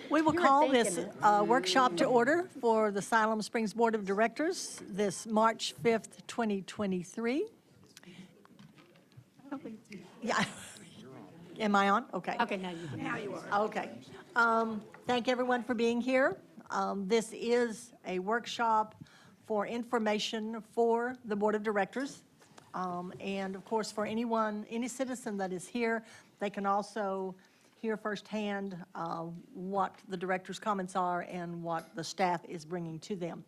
We will You were call thinking this it. workshop to order for the Siloam Springs Board of Directors this March 5th, 2023. Yeah. Am I on? Okay. Okay, now you can. Now you are. Okay. Thank everyone for being here. This is a workshop for information for the Board of Directors. And of course, for anyone, any citizen that is here, they can also hear firsthand what the director's comments are and what the staff is bringing to them.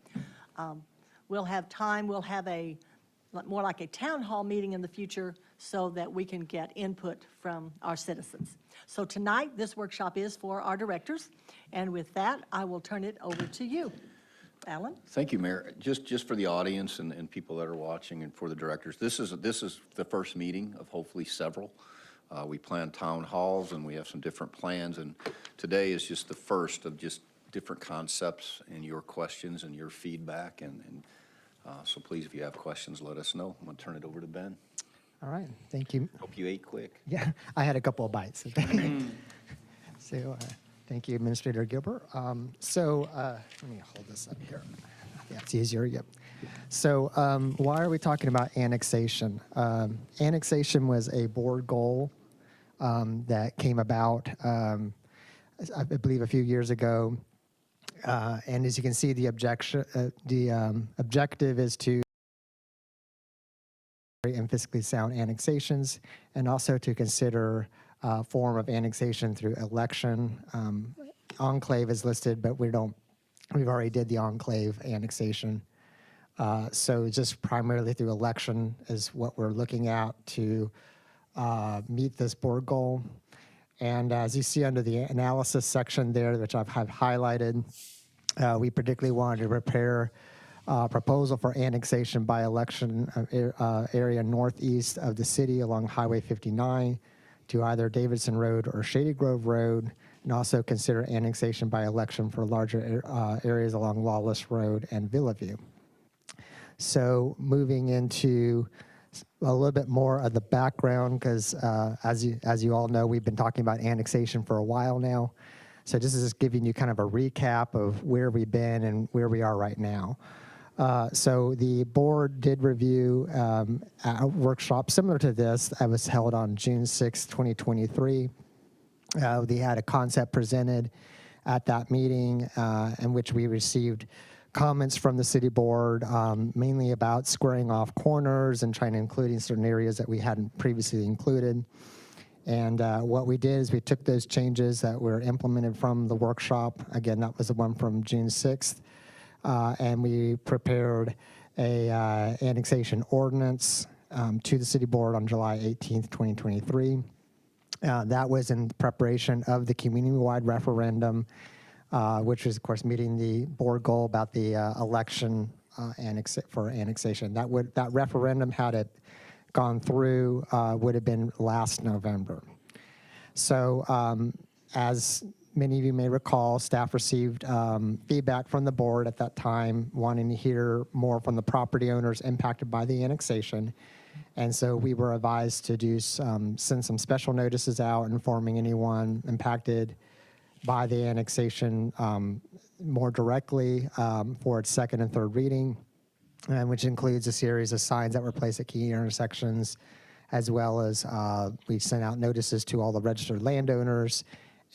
We'll have time, we'll have a more like a town hall meeting in the future so that we can get input from our citizens. So tonight, this workshop is for our directors. And with that, I will turn it over to you. Alan? Thank you, Mayor. Just for the audience and people that are watching and for the directors, this is the first meeting of hopefully several. We plan town halls and we have some different plans, and today is just the first of just different concepts and your questions and your feedback. And so please, if you have questions, let us know. I'm going to turn it over to Ben. All right, thank you. Hope you ate quick. Yeah, I had a couple of bites. So thank you, Administrator Gilbert. Let me hold this up here. Yeah, it's easier, yep. So why are we talking about annexation? Annexation was a board goal that came about, I believe, a few years ago. And as you can see, the objective is to and fiscally sound annexations, and also to consider form of annexation through election. Enclave is listed, but we've already did the enclave annexation. So just primarily through election is what we're looking at to meet this board goal. And as you see under the analysis section there, which I've highlighted, we particularly wanted to prepare a proposal for annexation by election area northeast of the city along Highway 59 to either Davidson Road or Shady Grove Road, and also consider annexation by election for larger areas along Lawless Road and Villaview. So moving into a little bit more of the background, because as you all know, we've been talking about annexation for a while now. So this is just giving you kind of a recap of where we've been and where we are right now. So the board did review a workshop similar to this that was held on June 6, 2023. They had a concept presented at that meeting in which we received comments from the city board, mainly about squaring off corners and trying to include certain areas that we hadn't previously included. And what we did is we took those changes that were implemented from the workshop. Again, that was the one from June 6th. And we prepared a annexation ordinance to the city board on July 18th, 2023. That was in preparation of the community-wide referendum, which was, of course, meeting the board goal about the election for annexation. That referendum, had it gone through, would have been last November. So as many of you may recall, staff received feedback from the board at that time, wanting to hear more from the property owners impacted by the annexation. And so we were advised to send some special notices out informing anyone impacted by the annexation more directly for its second and third reading, which includes a series of signs that were placed at key intersections, as well as we sent out notices to all the registered landowners.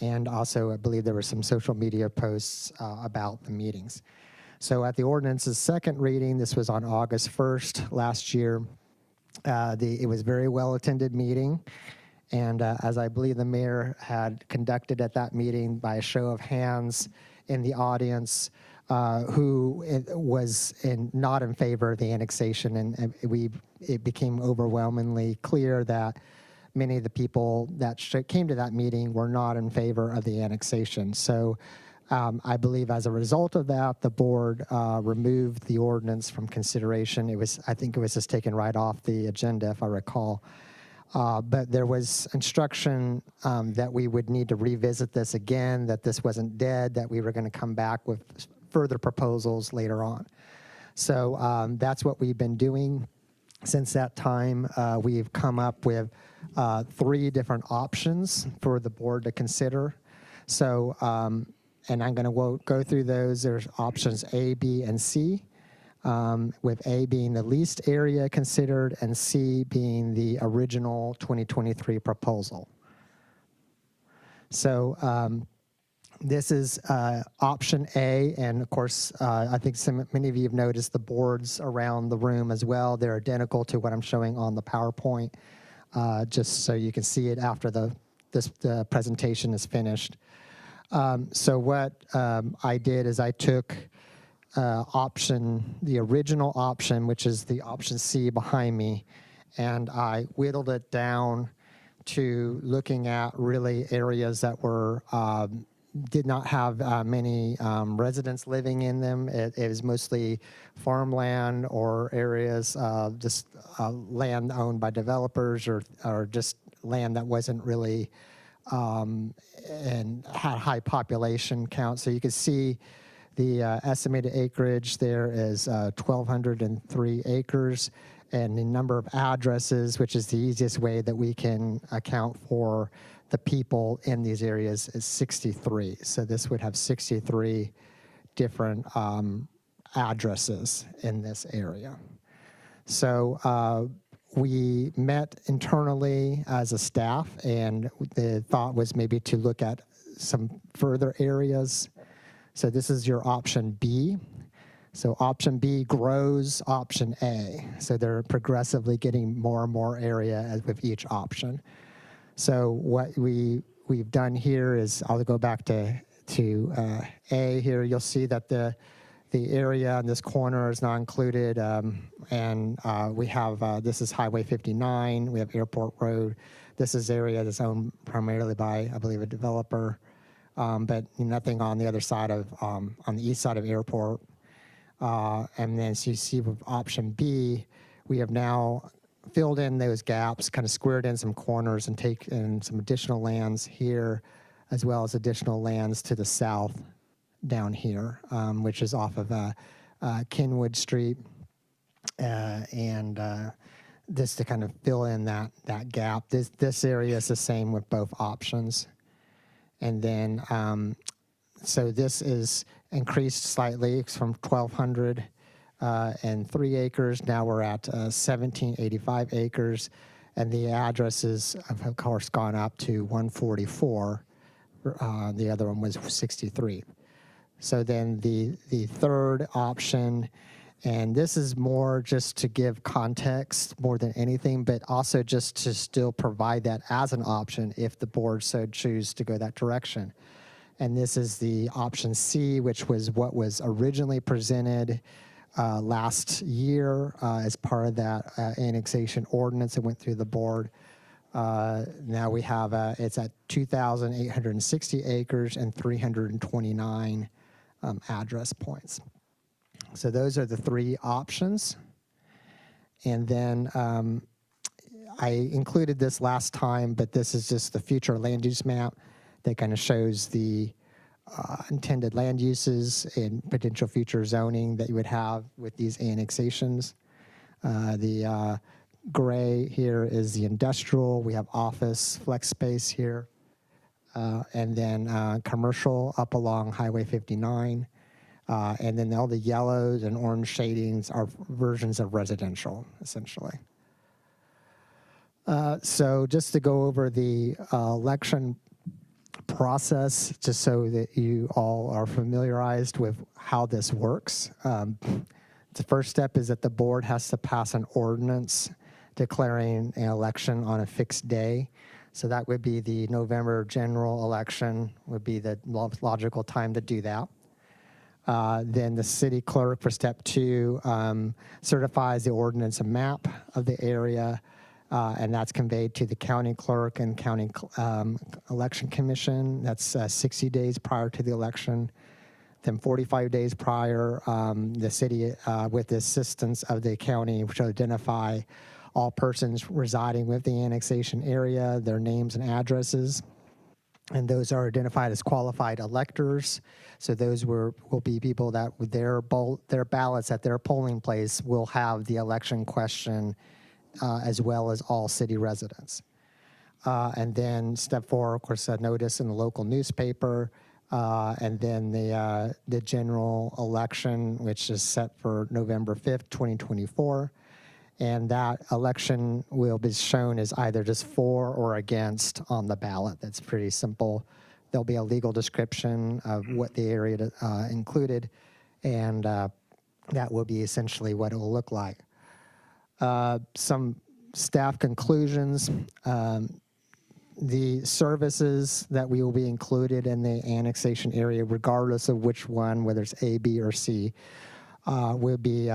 And also, I believe there were some social media posts about the meetings. So at the ordinance's second reading, this was on August 1st last year. It was a very well-attended meeting. And as I believe the mayor had conducted at that meeting by a show of hands in the audience, who was not in favor of the annexation. And it became overwhelmingly clear that many of the people that came to that meeting were not in favor of the annexation. So I believe as a result of that, the board removed the ordinance from consideration. I think it was just taken right off the agenda, if I recall. But there was instruction that we would need to revisit this again, that this wasn't dead, that we were going to come back with further proposals later on. So that's what we've been doing. Since that time, we've come up with 3 different options for the board to consider. So And I'm going to go through those. There's options A, B, and C, with A being the least area considered and C being the original 2023 proposal. So this is option A, and of course, I think many of you have noticed the boards around the room as well. They're identical to what I'm showing on the PowerPoint, just so you can see it after the presentation is finished. So what I did is I took the original option, which is the option C behind me, and I whittled it down to looking at really areas that were did not have many residents living in them. It was mostly farmland or areas, just land owned by developers or just land that wasn't really and had high population count. So you can see the estimated acreage there is 1,203 acres, and the number of addresses, which is the easiest way that we can account for the people in these areas, is 63. So this would have 63 different addresses in this area. So we met internally as a staff, and the thought was maybe to look at some further areas. So this is your option B. So option B grows option A. So they're progressively getting more and more area as with each option. So what we've done here is, I'll go back to A here. You'll see that the area in this corner is not included, and we have, this is Highway 59, we have Airport Road. This is area that's owned primarily by, I believe, a developer, but nothing on the other side of, on the east side of Airport. And then so you see with option B, we have now filled in those gaps, kind of squared in some corners and taken some additional lands here, as well as additional lands to the south down here, which is off of Kenwood Street, and this to kind of fill in that gap. This area is the same with both options. And then, so this is increased slightly from 1,200 and 3 acres. Now we're at 1,785 acres, and the addresses have, of course, gone up to 144. The other one was 63. So then the third option, and this is more just to give context more than anything, but also just to still provide that as an option if the board so choose to go that direction. And this is the option C, which was what was originally presented last year as part of that annexation ordinance that went through the board. Now we have, it's at 2,860 acres and 329 address points. So those are the 3 options. And then I included this last time, but this is just the future land use map that kind of shows the intended land uses and potential future zoning that you would have with these annexations. The gray here is the industrial. We have office, flex space here. And then commercial up along Highway 59. And then all the yellows and orange shadings are versions of residential, essentially. So just to go over the election process, just so that you all are familiarized with how this works. The first step is that the board has to pass an ordinance declaring an election on a fixed day. So that would be the November general election would be the logical time to do that. Then the city clerk for step 2 certifies the ordinance and map of the area, and that's conveyed to the county clerk and county election commission. That's 60 days prior to the election. Then 45 days prior, the city, with the assistance of the county, which will identify all persons residing with the annexation area, their names and addresses. And those are identified as qualified electors. So those will be people that with their ballots at their polling place will have the election question, as well as all city residents. And then step 4, of course, a notice in the local newspaper And then the general election, which is set for November 5th, 2024. And that election will be shown as either just for or against on the ballot. That's pretty simple. There'll be a legal description of what the area included, and that will be essentially what it will look like. Some staff conclusions. The services that we will be included in the annexation area, regardless of which one, whether it's A, B, or C, will be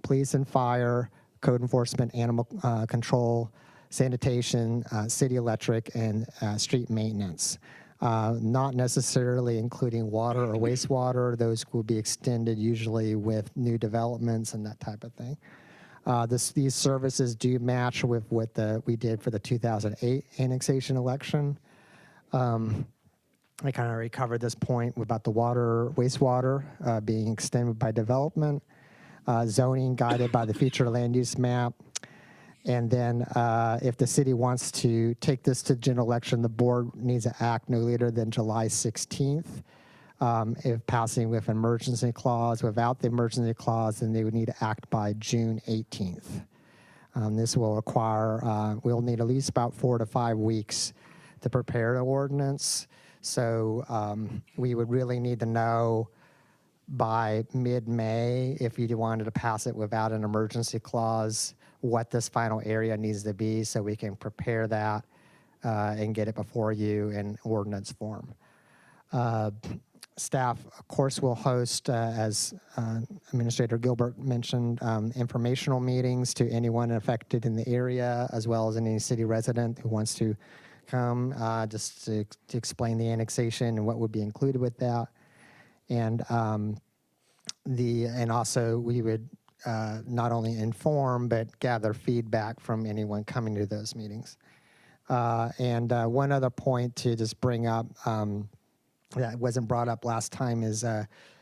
police and fire, code enforcement, animal control, sanitation, city electric, and street maintenance. Not necessarily including water or wastewater. Those will be extended usually with new developments and that type of thing. These services do match with what we did for the 2008 annexation election. I kind of already covered this point about the wastewater being extended by development, zoning guided by the future land use map. And then if the city wants to take this to general election, the board needs to act no later than July 16th. If passing with emergency clause, without the emergency clause, then they would need to act by June 18th. This will require, we'll need at least about 4 to 5 weeks to prepare the ordinance. So we would really need to know by mid-May, if you wanted to pass it without an emergency clause, what this final area needs to be so we can prepare that and get it before you in ordinance form. Staff, of course, will host, as Administrator Gilbert mentioned, informational meetings to anyone affected in the area, as well as any city resident who wants to come, just to explain the annexation and what would be included with that. And also we would not only inform but gather feedback from anyone coming to those meetings. And one other point to just bring up that wasn't brought up last time is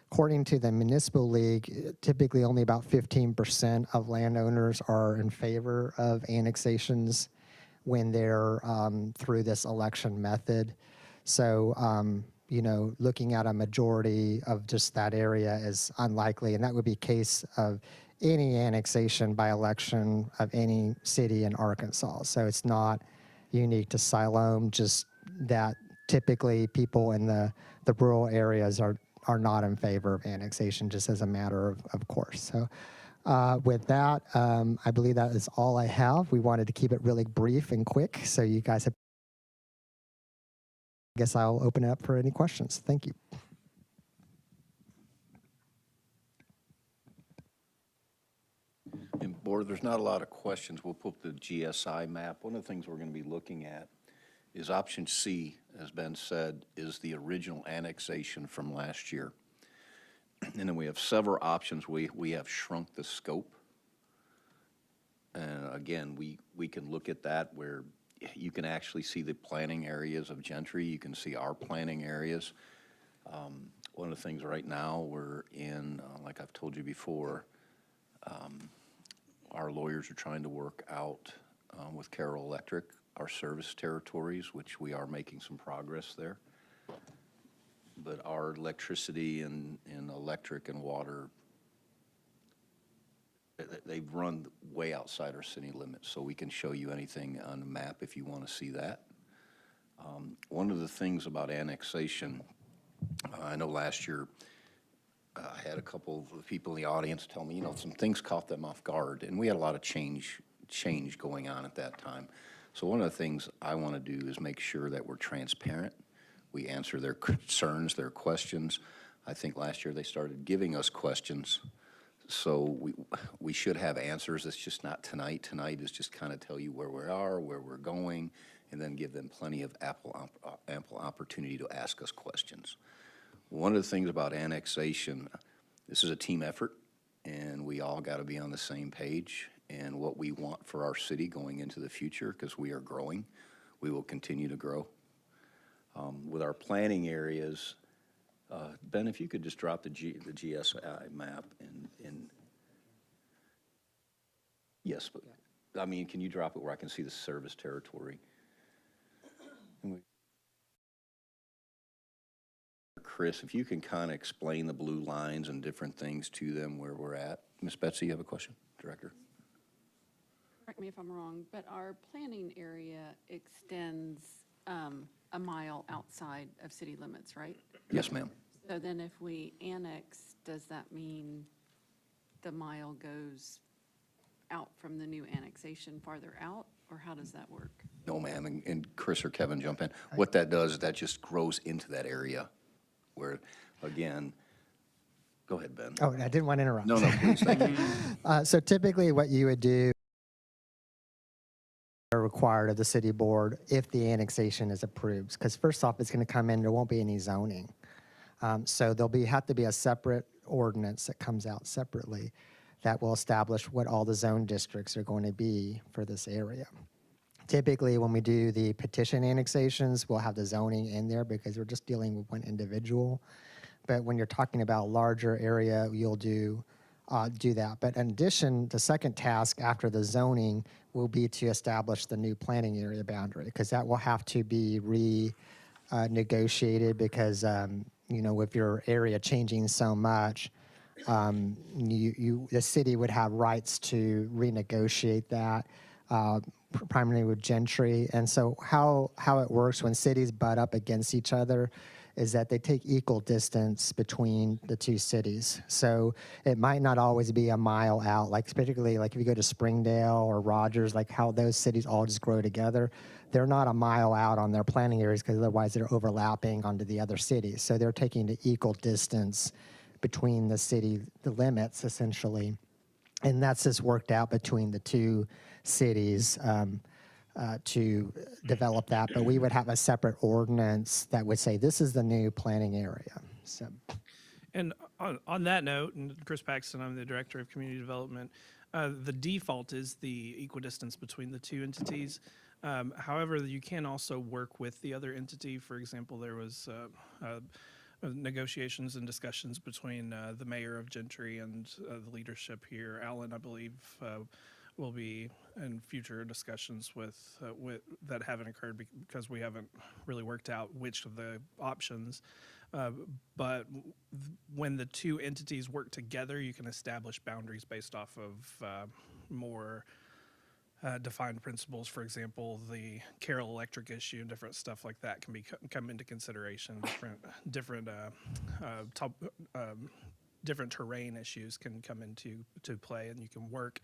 according to the Municipal League, typically only about 15% of landowners are in favor of annexations when they're through this election method. So, you know, looking at a majority of just that area is unlikely, and that would be case of any annexation by election of any city in Arkansas. So it's not unique to Siloam, just that typically people in the rural areas are not in favor of annexation, just as a matter of course. So with that, I believe that is all I have. We wanted to keep it really brief and quick, so you guys have, I guess I'll open it up for any questions. Thank you. And Board, there's not a lot of questions. We'll put the GSI map. One of the things we're going to be looking at is option C, as Ben said, is the original annexation from last year. And then we have several options. We have shrunk the scope. And again, we can look at that where you can actually see the planning areas of Gentry. You can see our planning areas. One of the things right now we're in, like I've told you before, our lawyers are trying to work out with Carroll Electric our service territories, which we are making some progress there. But our electricity and electric and water, they've run way outside our city limits, so we can show you anything on the map if you want to see that. One of the things about annexation, I know last year I had a couple of people in the audience tell me, you know, some things caught them off guard, and we had a lot of change going on at that time. So one of the things I want to do is make sure that we're transparent. We answer their concerns, their questions. I think last year they started giving us questions, so we should have answers. It's just not tonight. Tonight is just kind of tell you where we are, where we're going, and then give them plenty of ample opportunity to ask us questions. One of the things about annexation, this is a team effort, and we all got to be on the same page and what we want for our city going into the future, because we are growing. We will continue to grow. With our planning areas, Ben, if you could just drop the GSI map in yes, but I mean, can you drop it where I can see the service territory? Chris, if you can kind of explain the blue lines and different things to them where we're at. Ms. Betsy, you have a question, Director? Correct me if I'm wrong, but our planning area extends a mile outside of city limits, right? Yes, ma'am. So then if we annex, does that mean the mile goes out from the new annexation farther out, or how does that work? No, ma'am, and Chris or Kevin jump in. What that does is that just grows into that area where, again, go ahead, Ben. Oh, I didn't want to interrupt. No, please, thank you. So typically what you would do are required of the city board if the annexation is approved. Because first off, it's going to come in, there won't be any zoning. So have to be a separate ordinance that comes out separately that will establish what all the zone districts are going to be for this area. Typically, when we do the petition annexations, we'll have the zoning in there because we're just dealing with one individual. But when you're talking about larger area, you'll do that. But in addition, the second task after the zoning will be to establish the new planning area boundary, because that will have to be negotiated because, with your area changing so much, the city would have rights to renegotiate that, primarily with Gentry. And so how it works when cities butt up against each other is that they take equal distance between the two cities. So it might not always be a mile out, like particularly like if you go to Springdale or Rogers, like how those cities all just grow together. They're not a mile out on their planning areas because otherwise they're overlapping onto the other cities. So they're taking the equal distance between the limits essentially. And that's just worked out between the two cities to develop that. But we would have a separate ordinance that would say this is the new planning area. So, And on that note, and Chris Paxton, I'm the Director of Community Development, the default is the equidistance between the two entities. However, you can also work with the other entity. For example, there was negotiations and discussions between the mayor of Gentry and the leadership here. Alan, I believe, will be in future discussions with that haven't occurred because we haven't really worked out which of the options. But when the two entities work together, you can establish boundaries based off of more defined principles. For example, the Carroll Electric issue and different stuff like that can come into consideration. Different terrain issues can come into play, and you can work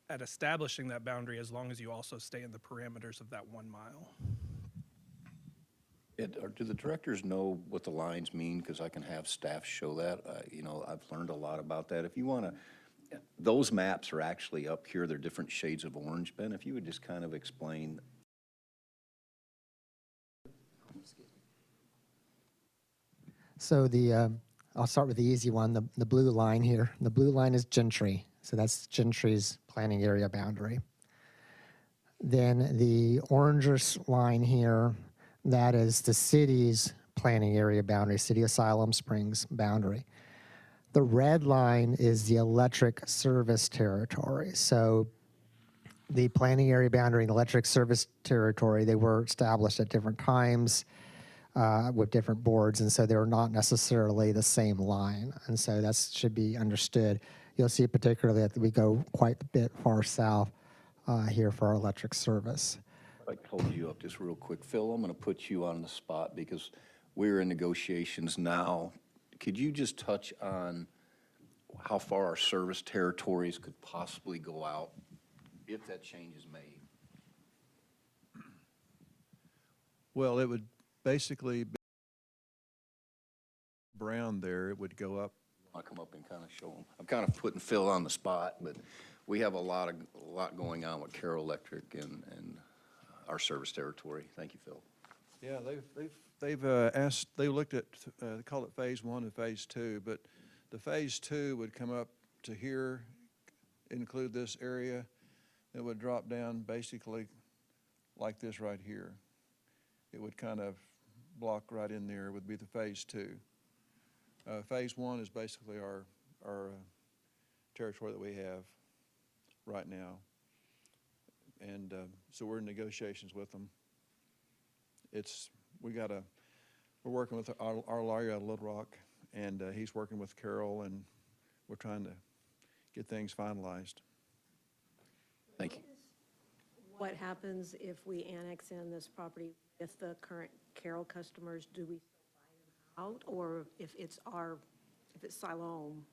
at establishing that boundary as long as you also stay in the parameters of that 1 mile. Do the directors know what the lines mean? Because I can have staff show that. I've learned a lot about that. If you want to, those maps are actually up here. They're different shades of orange. Ben, if you would just kind of explain. So I'll start with the easy one, the blue line here. The blue line is Gentry. So that's Gentry's planning area boundary. Then the orange line here, that is the city's planning area boundary, City of Siloam Springs boundary. The red line is the electric service territory. So the planning area boundary and electric service territory, they were established at different times with different boards, and so they're not necessarily the same line. And so that should be understood. You'll see particularly that we go quite a bit far south here for our electric service. I'd like to hold you up just real quick. Phil, I'm going to put you on the spot because we're in negotiations now. Could you just touch on how far our service territories could possibly go out if that change is made? Well, it would basically be brown there. It would go up. I'll come up and kind of show them. I'm kind of putting Phil on the spot, but we have a lot going on with Carroll Electric and our service territory. Thank you, Phil. Yeah, they've asked. They looked at they call it phase 1 and phase 2, but the phase 2 would come up to here, include this area. It would drop down basically like this right here. It would kind of block right in there. Would be the phase 2. Phase 1 is basically our territory that we have right now, and so we're in negotiations with them. We got a We're working with our lawyer out of Little Rock, and he's working with Carol, and we're trying to get things finalized. Thank you. What happens if we annex in this property with the current Carroll customers? Do we buy them out, or if it's Siloam?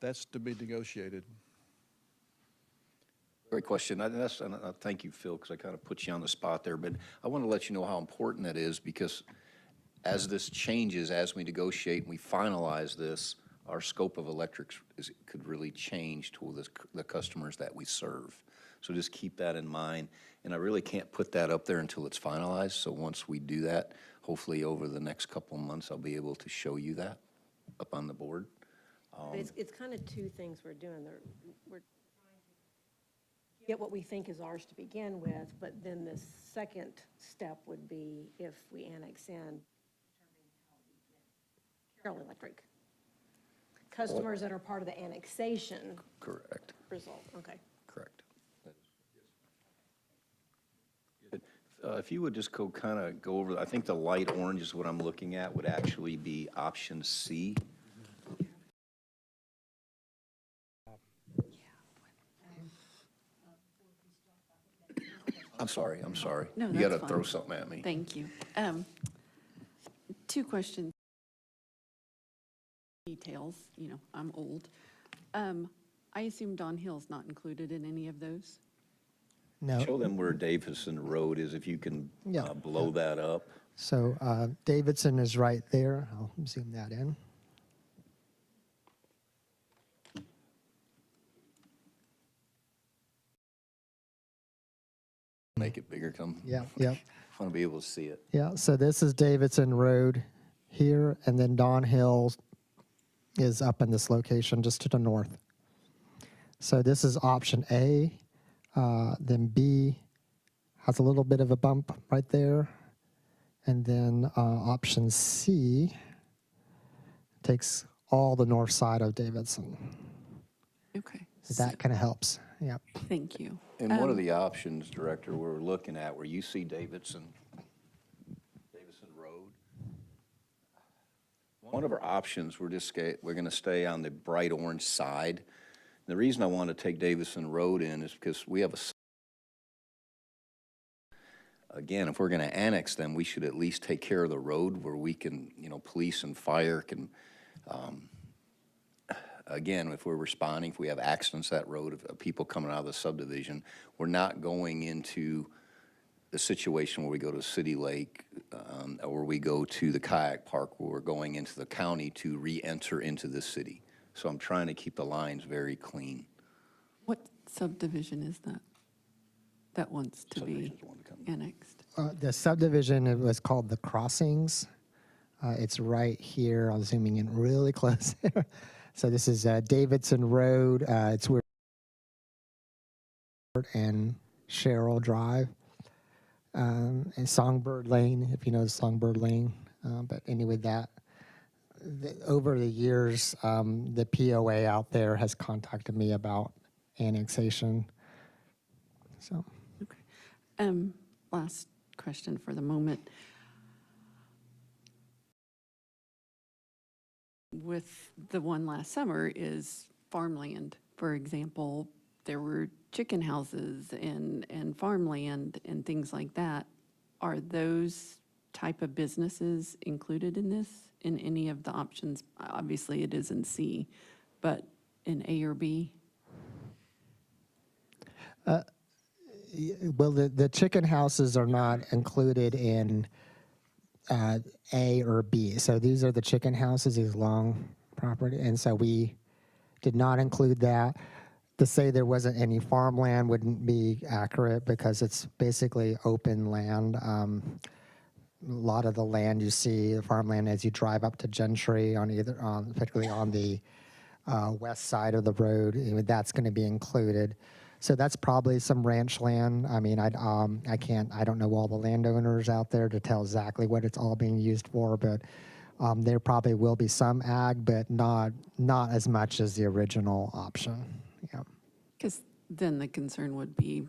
That's to be negotiated. Great question. And thank you, Phil, because I kind of put you on the spot there. But I want to let you know how important that is, because as this changes, as we negotiate and we finalize this, our scope of electrics could really change to the customers that we serve. So just keep that in mind. And I really can't put that up there until it's finalized. So once we do that, hopefully over the next couple of months, I'll be able to show you that up on the board. But it's kind of two things we're doing. We're trying to get what we think is ours to begin with, but then the second step would be if we annex in, Carroll Electric. Customers that are part of the annexation Correct, result, okay. correct. If you would just go over, I think the light orange is what I'm looking at, would actually be option C. I'm sorry. No, You that's got to throw fine. something at me. Thank you. Two questions. Details, I'm old. I assume Don Hill's not included in any of those? No. Show them where Davidson Road is, if you can Yeah. blow that up. So Davidson is right there. I'll zoom that in. Make it bigger, come. Yeah, yeah. I want to be able to see it. Yeah, so this is Davidson Road here, and then Don Hill is up in this location just to the north. So this is option A. Then B has a little bit of a bump right there. And then option C takes all the north side of Davidson. Okay. So that kind of helps. Yeah. Thank you. And one of the options, Director, we're looking at, where you see Davidson Road, one of our options, we're going to stay on the bright orange side. The reason I want to take Davidson Road in is because we have again, if we're going to annex them, we should at least take care of the road where we can, police and fire can, again, if we're responding, if we have accidents that road, of people coming out of the subdivision, we're not going into the situation where we go to City Lake or we go to the kayak park, where we're going into the county to re-enter into the city. So I'm trying to keep the lines very clean. What subdivision is that? That wants to be Subdivision's the one that comes. annexed? The subdivision, it was called The Crossings. It's right here. I'm zooming in really close. So this is Davidson Road. It's where and Sherrill Drive. And Songbird Lane, if you know Songbird Lane. But anyway, over the years, the POA out there has contacted me about annexation. So. Okay. Last question for the moment. With the one last summer is farmland. For example, there were chicken houses and farmland and things like that. Are those type of businesses included in this, in any of the options? Obviously, it is in C, but in A or B? Well, the chicken houses are not included in A or B. So these are the chicken houses, these long property. And so we did not include that. To say there wasn't any farmland wouldn't be accurate, because it's basically open land. A lot of the land you see, the farmland, as you drive up to Gentry particularly on the west side of the road, that's going to be included. So that's probably some ranch land. I mean, I don't know all the landowners out there to tell exactly what it's all being used for, but there probably will be some ag, but not as much as the original option. Yeah. Because then the concern would be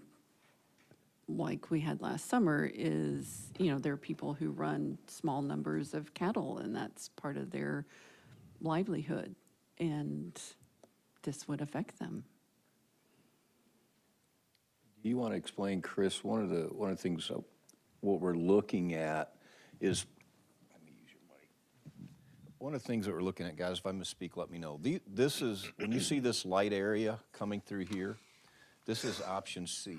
like we had last summer is, you know, there are people who run small numbers of cattle, and that's part of their livelihood, and this would affect them. Do you want to explain, Chris, one of the things, what we're looking at is, let me use your mic. One of the things that we're looking at, guys, if I misspeak, let me know. This is, when you see this light area coming through here, this is option C.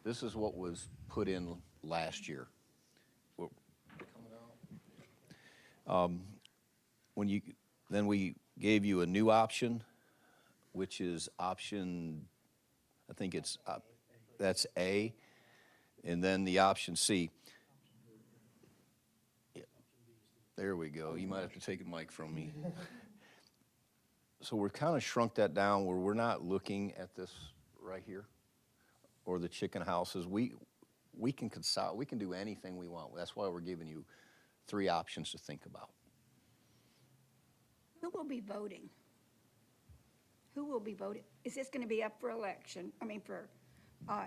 This is what was put in last year. Then we gave you a new option, which is option, I think it's, that's A, and then the option C. Yeah. There we go. You might have to take a mic from me. So we're kind of shrunk that down where we're not looking at this right here, or the chicken houses. We can consolidate, we can do anything we want. That's why we're giving you 3 options to think about. Who will be voting? Who will be voting? Is this going to be up for election? I mean,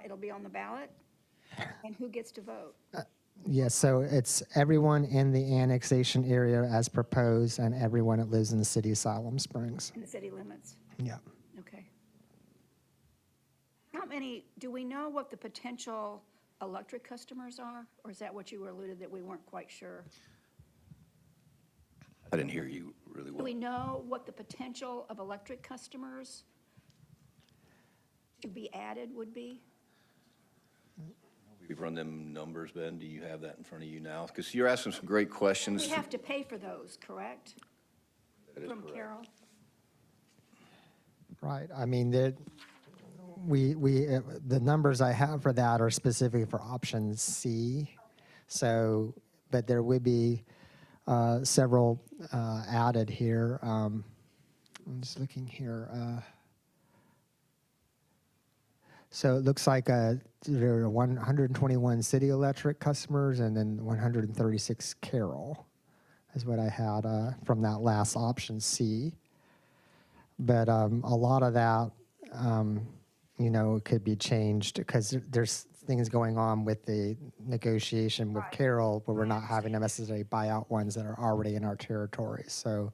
it'll be on the ballot? And who gets to vote? Yes, so it's everyone in the annexation area as proposed and everyone that lives in the city of Siloam Springs. In the city limits? Yeah. Okay. How many, do we know what the potential electric customers are? Or is that what you alluded that we weren't quite sure? I didn't hear you really Do well. we know what the potential of electric customers to be added would be? We've run them numbers, Ben. Do you have that in front of you now? Because you're asking some great questions. We have to pay for those, correct? That is From correct. Carol? Right, I mean, the numbers I have for that are specifically for option C. So, but there would be several added here. I'm just looking here. So it looks like there are 121 City Electric customers and then 136 Carroll is what I had from that last option C. But a lot of that, you know, could be changed because there's things going on with the negotiation with Carroll where we're not having to necessarily buy out ones that are already in our territory. So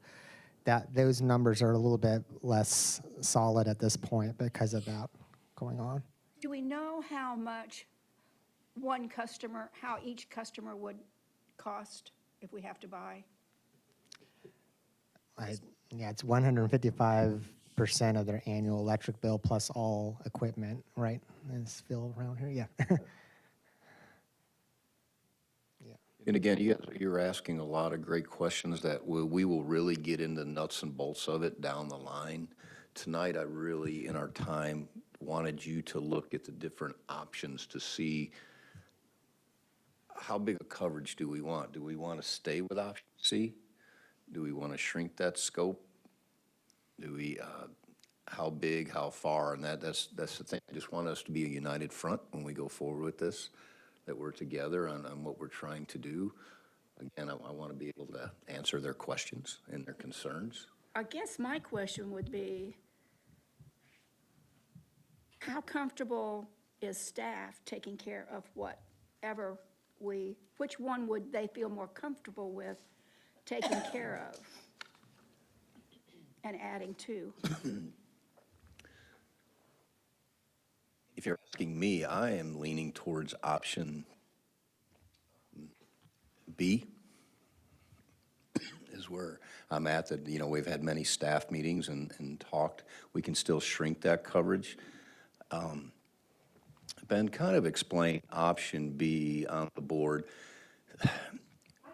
those numbers are a little bit less solid at this point because of that going on. Do we know how much how each customer would cost if we have to buy? Yeah, it's 155% of their annual electric bill plus all equipment, right? Is Phil around here? Yeah. And again, you're asking a lot of great questions that we will really get into nuts and bolts of it down the line. Tonight, I really, in our time, wanted you to look at the different options to see how big a coverage do we want? Do we want to stay with option C? Do we want to shrink that scope? Do we, how big, how far? And that's the thing. I just want us to be a united front when we go forward with this, that we're together on what we're trying to do. Again, I want to be able to answer their questions and their concerns. I guess my question would be, how comfortable is staff taking care of whatever which one would they feel more comfortable with taking care of and adding to? If you're asking me, I am leaning towards option B is where I'm at. That, you know, we've had many staff meetings and talked. We can still shrink that coverage. Ben, kind of explain option B on the board. I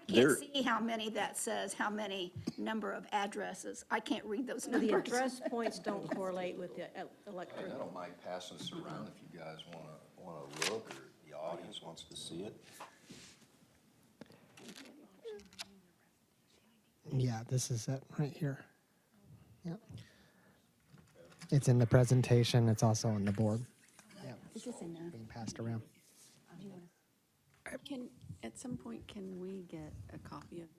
can't see how many that says, how many number of addresses. I can't read those The numbers. address points don't correlate with the electric. I don't mind passing this around if you guys want to look, or the audience wants to see it. Yeah, this is it right here. Yep. It's in the presentation. It's also on the board. Yeah, Is this in there? being passed around. At some point, can we get a copy of?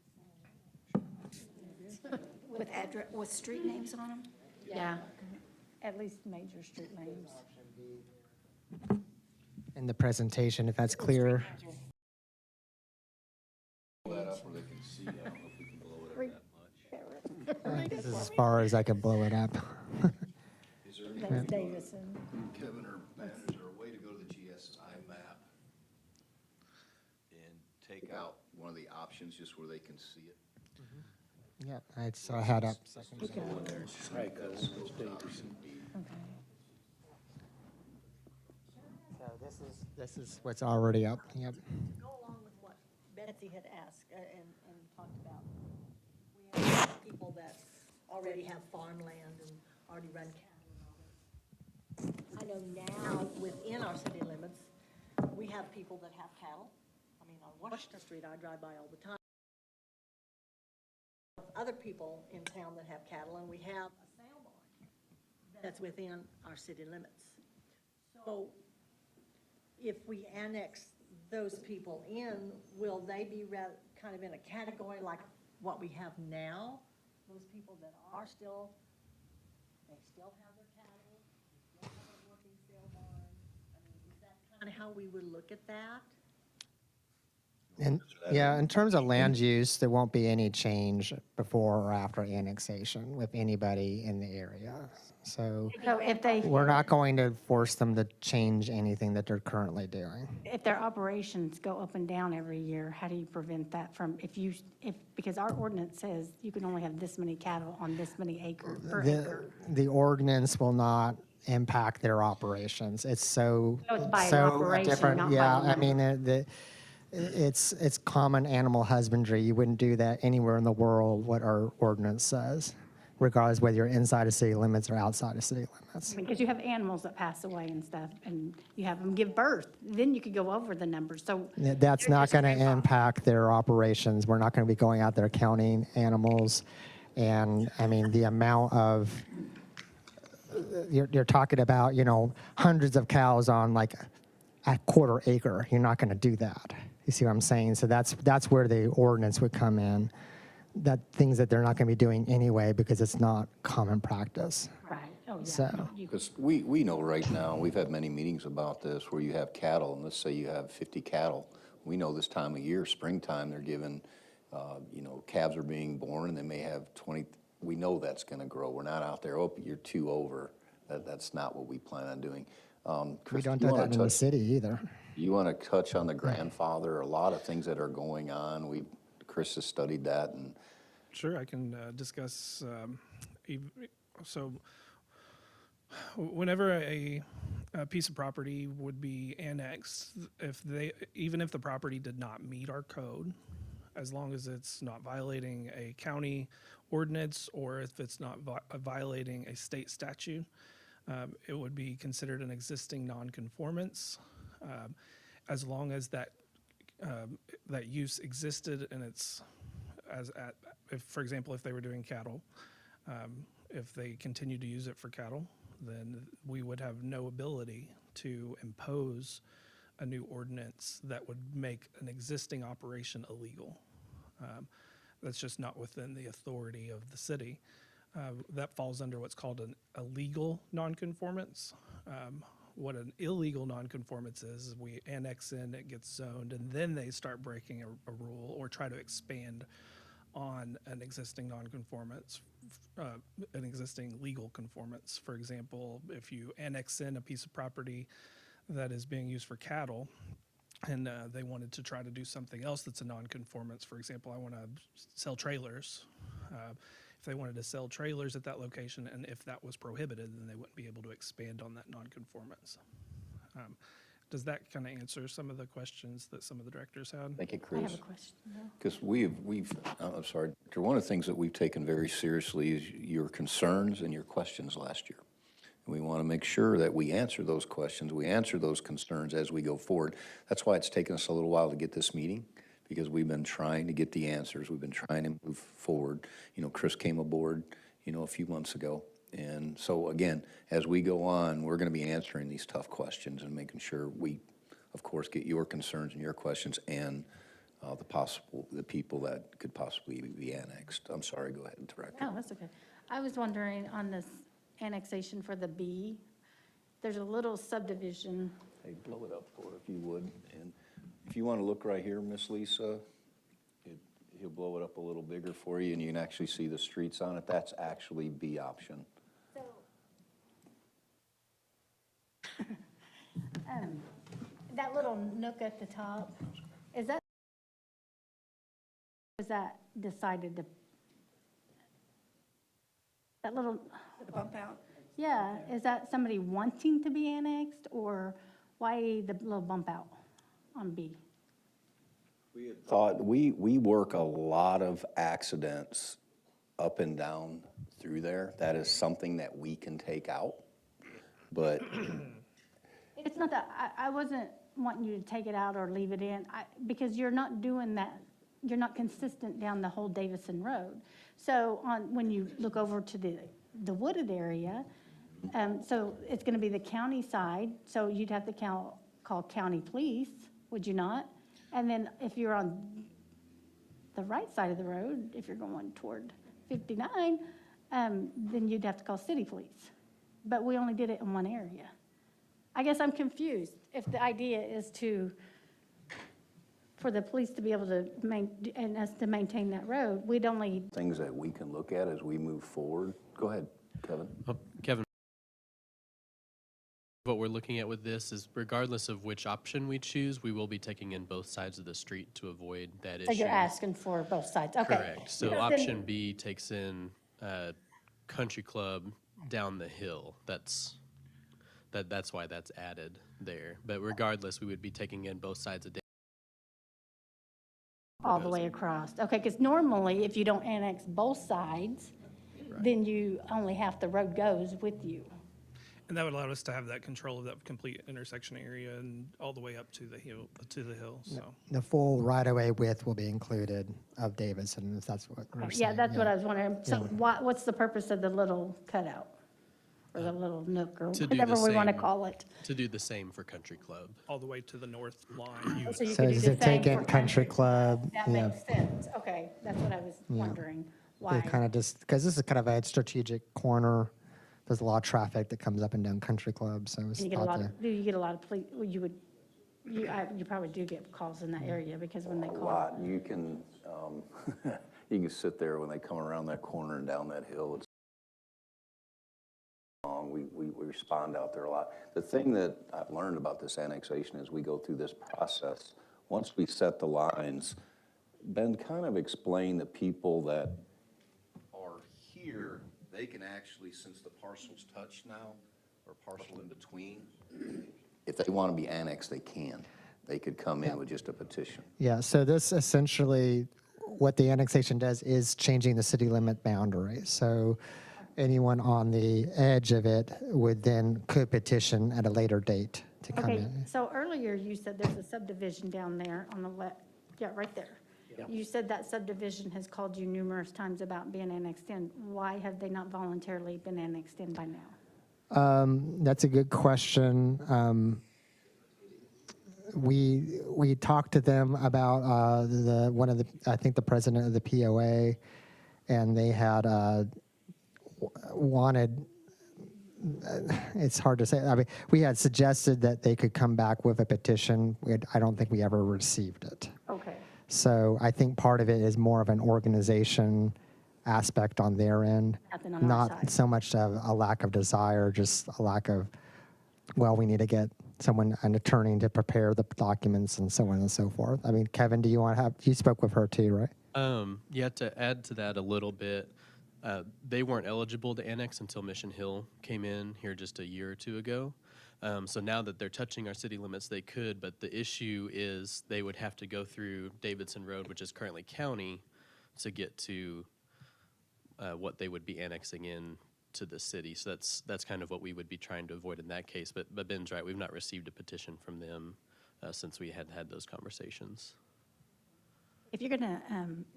With street names on them? Yeah, at least major street names. in the presentation, if that's clear. This is as far as I could blow it up. That's Davison. Kevin or Matt, is there a way to go to the GSI map and take out one of the options just where they can see it? Yeah, I had up. So this is what's already up, yep. Go along with what Betsy had asked and talked about. We have people that already have farmland and already run cattle and all that. I know now, within our city limits, we have people that have cattle. I mean, on Washington Street, I drive by all the time. Other people in town that have cattle, and we have a sale barn that's within our city limits. So if we annex those people in, will they be kind of in a category like what we have now? Those people that are still, they still have their cattle, they still have a working sale barn? I mean, is that kind of how we would look at that? And, yeah, in terms of land use, there won't be any change before or after annexation with anybody in the area. So So if they, we're not going to force them to change anything that they're currently doing. if their operations go up and down every year, how do you prevent that from, because our ordinance says you can only have this many cattle on this many acre, per acre. The ordinance will not impact their operations. It's so, So it's by so operation, different. not by Yeah, I number. mean, it's common animal husbandry. You wouldn't do that anywhere in the world, what our ordinance says, regardless whether you're inside of city limits or outside of city limits. Because you have animals that pass away and stuff, and you have them give birth, then you could go over the numbers, so. That's they're not just going to very profitable. impact their operations. We're not going to be going out there counting animals. And I mean, the amount of, you're talking about, hundreds of cows on like a quarter acre. You're not going to do that. You see what I'm saying? So that's where the ordinance would come in. That things that they're not going to be doing anyway because it's not common practice. Right, oh, yeah. So- You- Because we know right now, we've had many meetings about this, where you have cattle, and let's say you have 50 cattle. We know this time of year, springtime, they're given, calves are being born, and they may have 20, we know that's going to grow. We're not out there, oh, you're two over. That's not what we plan on doing. We Chris, don't you do wanna that in the touch- city either. You want to touch on the grandfather, a lot of things that are going on. Chris has studied that, and Sure, I can discuss. So, whenever a piece of property would be annexed, even if the property did not meet our code, as long as it's not violating a county ordinance or if it's not violating a state statute, it would be considered an existing nonconformance, as long as that use existed and it's if, for example, if they were doing cattle, if they continue to use it for cattle, then we would have no ability to impose a new ordinance that would make an existing operation illegal. That's just not within the authority of the city. That falls under what's called a legal nonconformance. What an illegal nonconformance is we annex in, it gets zoned, and then they start breaking a rule or try to expand on an existing nonconformance, an existing legal conformance. For example, if you annex in a piece of property that is being used for cattle, and they wanted to try to do something else that's a nonconformance. For example, I want to sell trailers. If they wanted to sell trailers at that location, and if that was prohibited, then they wouldn't be able to expand on that nonconformance. Does that kind of answer some of the questions that some of the directors had? thank you, I Chris. have a question. Because I'm sorry, one of the things that we've taken very seriously is your concerns and your questions last year. And we want to make sure that we answer those questions, we answer those concerns as we go forward. That's why it's taken us a little while to get this meeting, because we've been trying to get the answers. We've been trying to move forward. Chris came aboard, a few months ago. And so again, as we go on, we're going to be answering these tough questions and making sure we, of course, get your concerns and your questions and the people that could possibly be annexed. I'm sorry, go ahead, Director. No, that's okay. I was wondering on this annexation for the B, there's a little subdivision Hey, blow it up for her if you would. And if you want to look right here, Miss Lisa, he'll blow it up a little bigger for you, and you can actually see the streets on it. That's actually B option. That little nook at the top, was that decided to, that little, The bump out. yeah, is that somebody wanting to be annexed, or why the little bump out on B? Thought, we work a lot of accidents up and down through there. That is something that we can take out. But It's not that, I wasn't wanting you to take it out or leave it in, because you're not doing that, you're not consistent down the whole Davison Road. So when you look over to the wooded area, so it's gonna be the county side, so you'd have to call county police, would you not? And then if you're on the right side of the road, if you're going toward 59, then you'd have to call city police. But we only did it in one area. I guess I'm confused. If the idea is for the police to be able to and us to maintain that road, we'd only, things that we can look at as we move forward. Go ahead, Kevin. Kevin, what we're looking at with this is regardless of which option we choose, we will be taking in both sides of the street to avoid that so issue. you're asking for both sides, okay. Correct. So option B takes in Country Club down the hill. That's why that's added there. But regardless, we would be taking in both sides of All the way across, okay, because normally, if you don't annex both sides, then you only half the road goes with you. And that would allow us to have that control of that complete intersection area and all the way up to the hill, so. The full right-of-way width will be included of Davidson, if that's what we're saying. Yeah, that's what I was wondering. So what's the purpose of the little cutout? Or the little nook, or to do the whatever we want to same- call it? to do the same for Country Club. All the way to the north line. You would- So you So could do is the it same taking for Country Club? That Yeah. makes sense, okay, that's what I was wondering, They why. kind of just, because this is kind of a strategic corner. There's a lot of traffic that comes up and down Country Club, so it's And you get a thought lot, to. do you get a lot of police, you probably do get calls in that area, because when they A call. lot. You can, you can sit there when they come around that corner and down that hill. It's long. We respond out there a lot. The thing that I've learned about this annexation as we go through this process, once we set the lines, Ben kind of explained the people that are here, they can actually, since the parcel's touched now, or parcel in between, if they want to be annexed, they can. They could come in with just a petition. Yeah, so this essentially, what the annexation does is changing the city limit boundary. So anyone on the edge of it could petition at a later date to come Okay, in. so earlier you said there's a subdivision down there on the left, yeah, right there. You said that subdivision has called you numerous times about being annexed in. Why have they not voluntarily been annexed in by now? That's a good question. We talked to them about I think the president of the POA, and they had wanted. It's hard to say. I mean, we had suggested that they could come back with a petition. I don't think we ever received it. Okay. So I think part of it is more of an organization aspect on their end, Nothing on our not side. so much of a lack of desire, just a lack of, well, we need to get an attorney to prepare the documents and so on and so forth. I mean, Kevin, you spoke with her too, right? Yeah, to add to that a little bit, they weren't eligible to annex until Mission Hill came in here just a year or two ago. So now that they're touching our city limits, they could, but the issue is they would have to go through Davidson Road, which is currently county, to get to what they would be annexing in to the city. So that's kind of what we would be trying to avoid in that case. But Ben's right, we've not received a petition from them since we had those conversations. If you're gonna,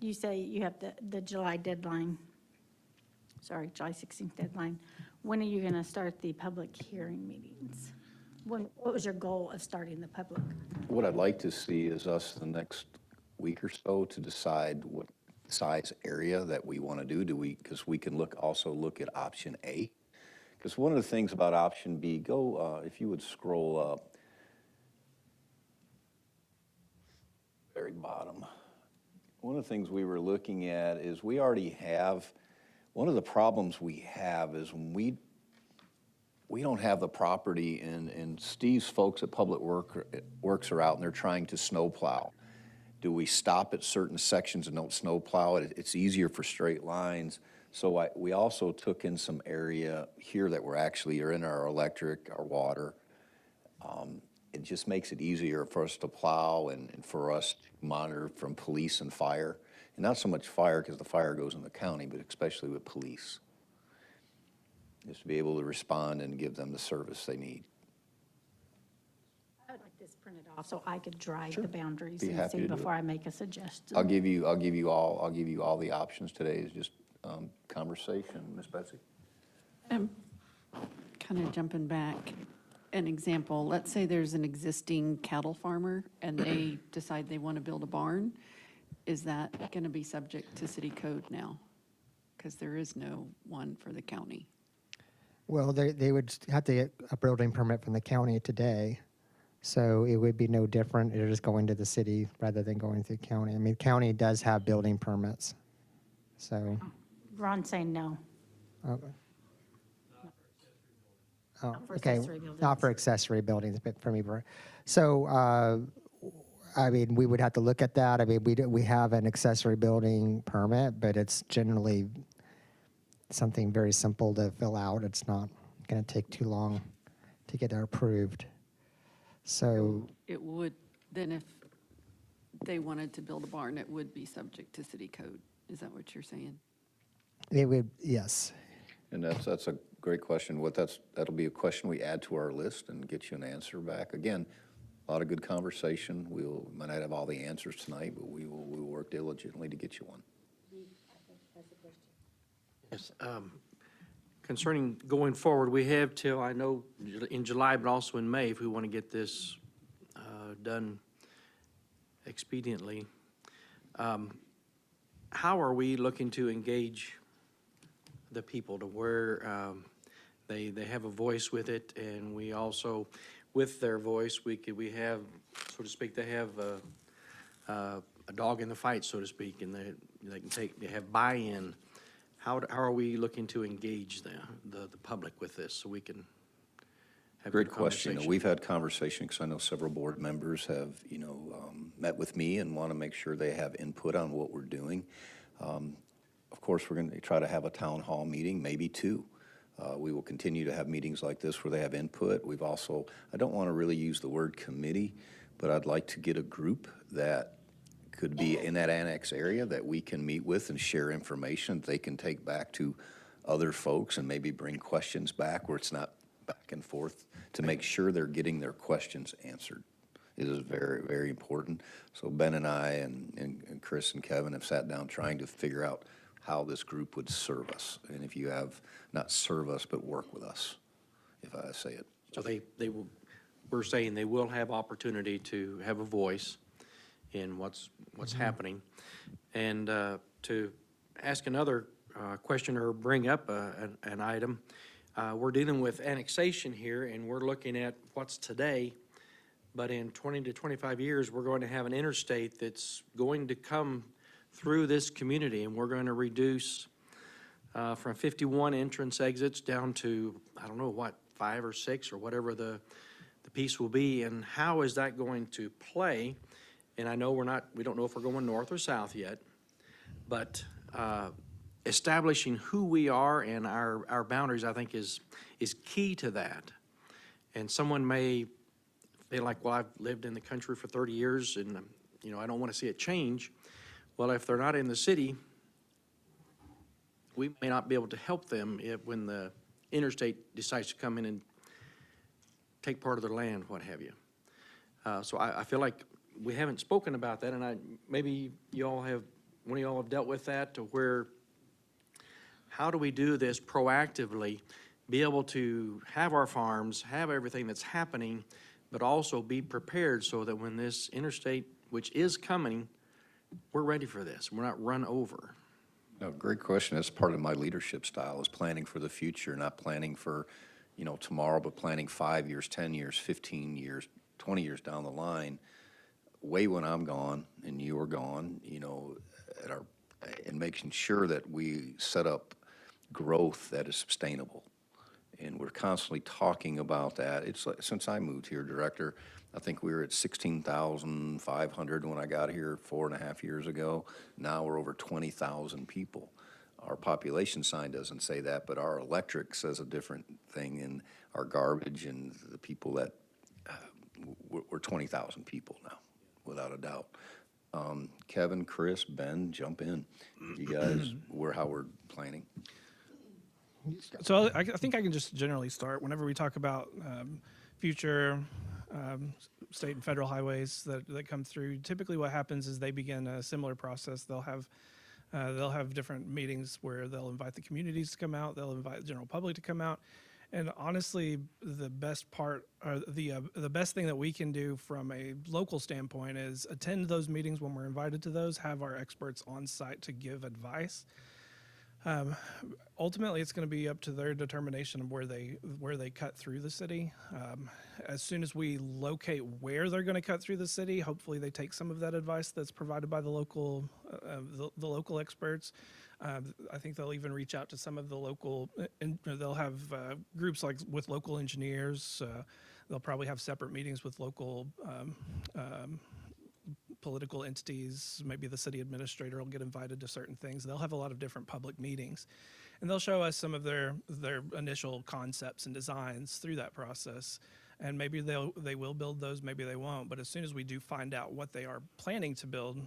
you say you have the July deadline, July 16th deadline. When are you gonna start the public hearing meetings? What was your goal of starting the public? What I'd like to see is us the next week or so to decide what size area that we want to do. Because we can also look at option A. Because one of the things about option B, if you would scroll up, very bottom. One of the things we were looking at is we already have, one of the problems we have is when we don't have the property and Steve's folks at Public Works are out and they're trying to snowplow. Do we stop at certain sections and don't snowplow it? It's easier for straight lines. So we also took in some area here that we're actually are in our electric, our water. It just makes it easier for us to plow and for us to monitor from police and fire. And not so much fire because the fire goes in the county, but especially with police. Just to be able to respond and give them the service they need. I would like this printed off so I could drag the boundaries Be and happy see to do it. before I make a suggestion. I'll give you all the options today is just conversation. Ms. Betsy? Kind of jumping back, an example, let's say there's an existing cattle farmer and they decide they want to build a barn. Is that going to be subject to city code now? Because there is no one for the county. Well, they would have to get a building permit from the county today, so it would be no different. It'll just go into the city rather than going through county. I mean, county does have building permits, so. Ron's saying no. Oh, for okay, accessory not for accessory buildings, but for me. So, I mean, we would have to look at that. I mean, we have an accessory building permit, but it's generally something very simple to fill out. It's not going to take too long to get it approved. So, It would, then if they wanted to build a barn, it would be subject to city code. Is that what you're saying? it would, yes. And that's a great question. That'll be a question we add to our list and get you an answer back. Again, a lot of good conversation. We might not have all the answers tonight, but we will work diligently to get you one. Yes, concerning going forward, we have till, I know, in July, but also in May, if we want to get this done expediently. How are we looking to engage the people to where they have a voice with it, and we also, with their voice, we have, so to speak, they have a dog in the fight, so to speak, and they have buy-in. How are we looking to engage the public with this so we can have a Great question. conversation? We've had conversation because I know several board members have, met with me and want to make sure they have input on what we're doing. Of course, we're going to try to have a town hall meeting, maybe two. We will continue to have meetings like this where they have input. We've also, I don't want to really use the word committee, but I'd like to get a group that could be in that annex area that we can meet with and share information they can take back to other folks and maybe bring questions back where it's not back and forth to make sure they're getting their questions answered. It is very, very important. So Ben and I and Chris and Kevin have sat down trying to figure out how this group would serve us. And if you have, not serve us, but work with us, if I say it. So they will, we're saying they will have opportunity to have a voice in what's happening. And to ask another question or bring up an item, we're dealing with annexation here, and we're looking at what's today, but in 20 to 25 years, we're going to have an interstate that's going to come through this community, and we're going to reduce from 51 entrance exits down to, I don't know, what, 5 or 6 or whatever the piece will be, and how is that going to play? And I know we don't know if we're going north or south yet, but establishing who we are and our boundaries, I think, is key to that. And someone may feel like, well, I've lived in the country for 30 years and, I don't want to see it change. Well, if they're not in the city, we may not be able to help them when the interstate decides to come in and take part of their land, what have you. So I feel like we haven't spoken about that, and maybe one of y'all have dealt with that, to where, how do we do this proactively, be able to have our farms, have everything that's happening, but also be prepared so that when this interstate, which is coming, we're ready for this, we're not run over. No, great question. That's part of my leadership style, is planning for the future, not planning for, tomorrow, but planning 5 years, 10 years, 15 years, 20 years down the line. way when I'm gone and you're gone, you know, and making sure that we set up growth that is sustainable. And we're constantly talking about that. It's like, since I moved here, Director, I think we were at 16,500 when I got here 4.5 years ago. Now we're over 20,000 people. Our population sign doesn't say that, but our electric says a different thing, and our garbage and the people that, we're 20,000 people now, without a doubt. Kevin, Chris, Ben, jump in. You guys, how we're planning. So I think I can just generally start. Whenever we talk about future state and federal highways that come through, typically what happens is they begin a similar process. They'll have different meetings where they'll invite the communities to come out. They'll invite the general public to come out. And honestly, the best part, or the best thing that we can do from a local standpoint is attend those meetings when we're invited to those, have our experts on site to give advice. Ultimately, it's going to be up to their determination of where they cut through the city. As soon as we locate where they're going to cut through the city, hopefully they take some of that advice that's provided by the local experts. I think they'll even reach out to some of the local, and they'll have groups like with local engineers. They'll probably have separate meetings with local political entities. Maybe the city administrator will get invited to certain things. They'll have a lot of different public meetings, and they'll show us some of their initial concepts and designs through that process. And maybe they will build those, maybe they won't. But as soon as we do find out what they are planning to build,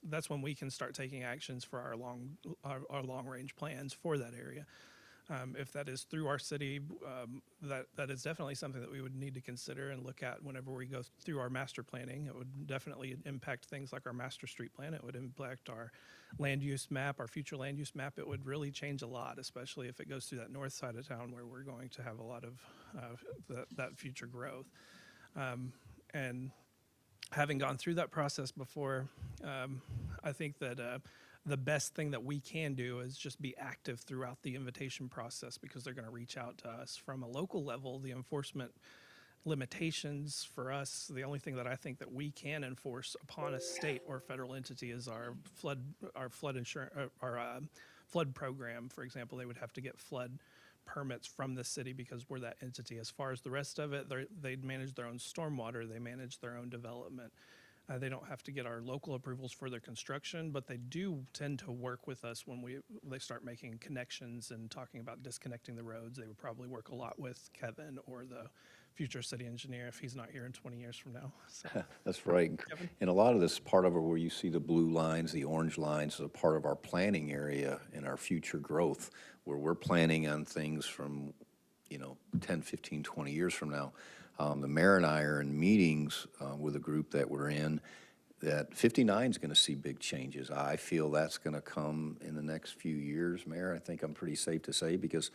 that's when we can start taking actions for our long range plans for that area. If that is through our city, that is definitely something that we would need to consider and look at whenever we go through our master planning. It would definitely impact things like our master street plan. It would impact our land use map, our future land use map. It would really change a lot, especially if it goes through that north side of town where we're going to have a lot of that future growth. And having gone through that process before, I think that the best thing that we can do is just be active throughout the invitation process, because they're going to reach out to us from a local level. The enforcement limitations for us, the only thing that I think that we can enforce upon a state or federal entity is our flood insurance, our flood program. For example, they would have to get flood permits from the city because we're that entity. As far as the rest of it, they manage their own stormwater, they manage their own development. They don't have to get our local approvals for their construction, but they do tend to work with us when they start making connections and talking about disconnecting the roads. They would probably work a lot with Kevin or the future city engineer if he's not here in 20 years from now. So. That's right. Kevin? And a lot of this part of it where you see the blue lines, the orange lines, is a part of our planning area and our future growth, where we're planning on things from, 10, 15, 20 years from now. The mayor and I are in meetings with a group that we're in, that 59 is going to see big changes. I feel that's going to come in the next few years, Mayor. I think I'm pretty safe to say, because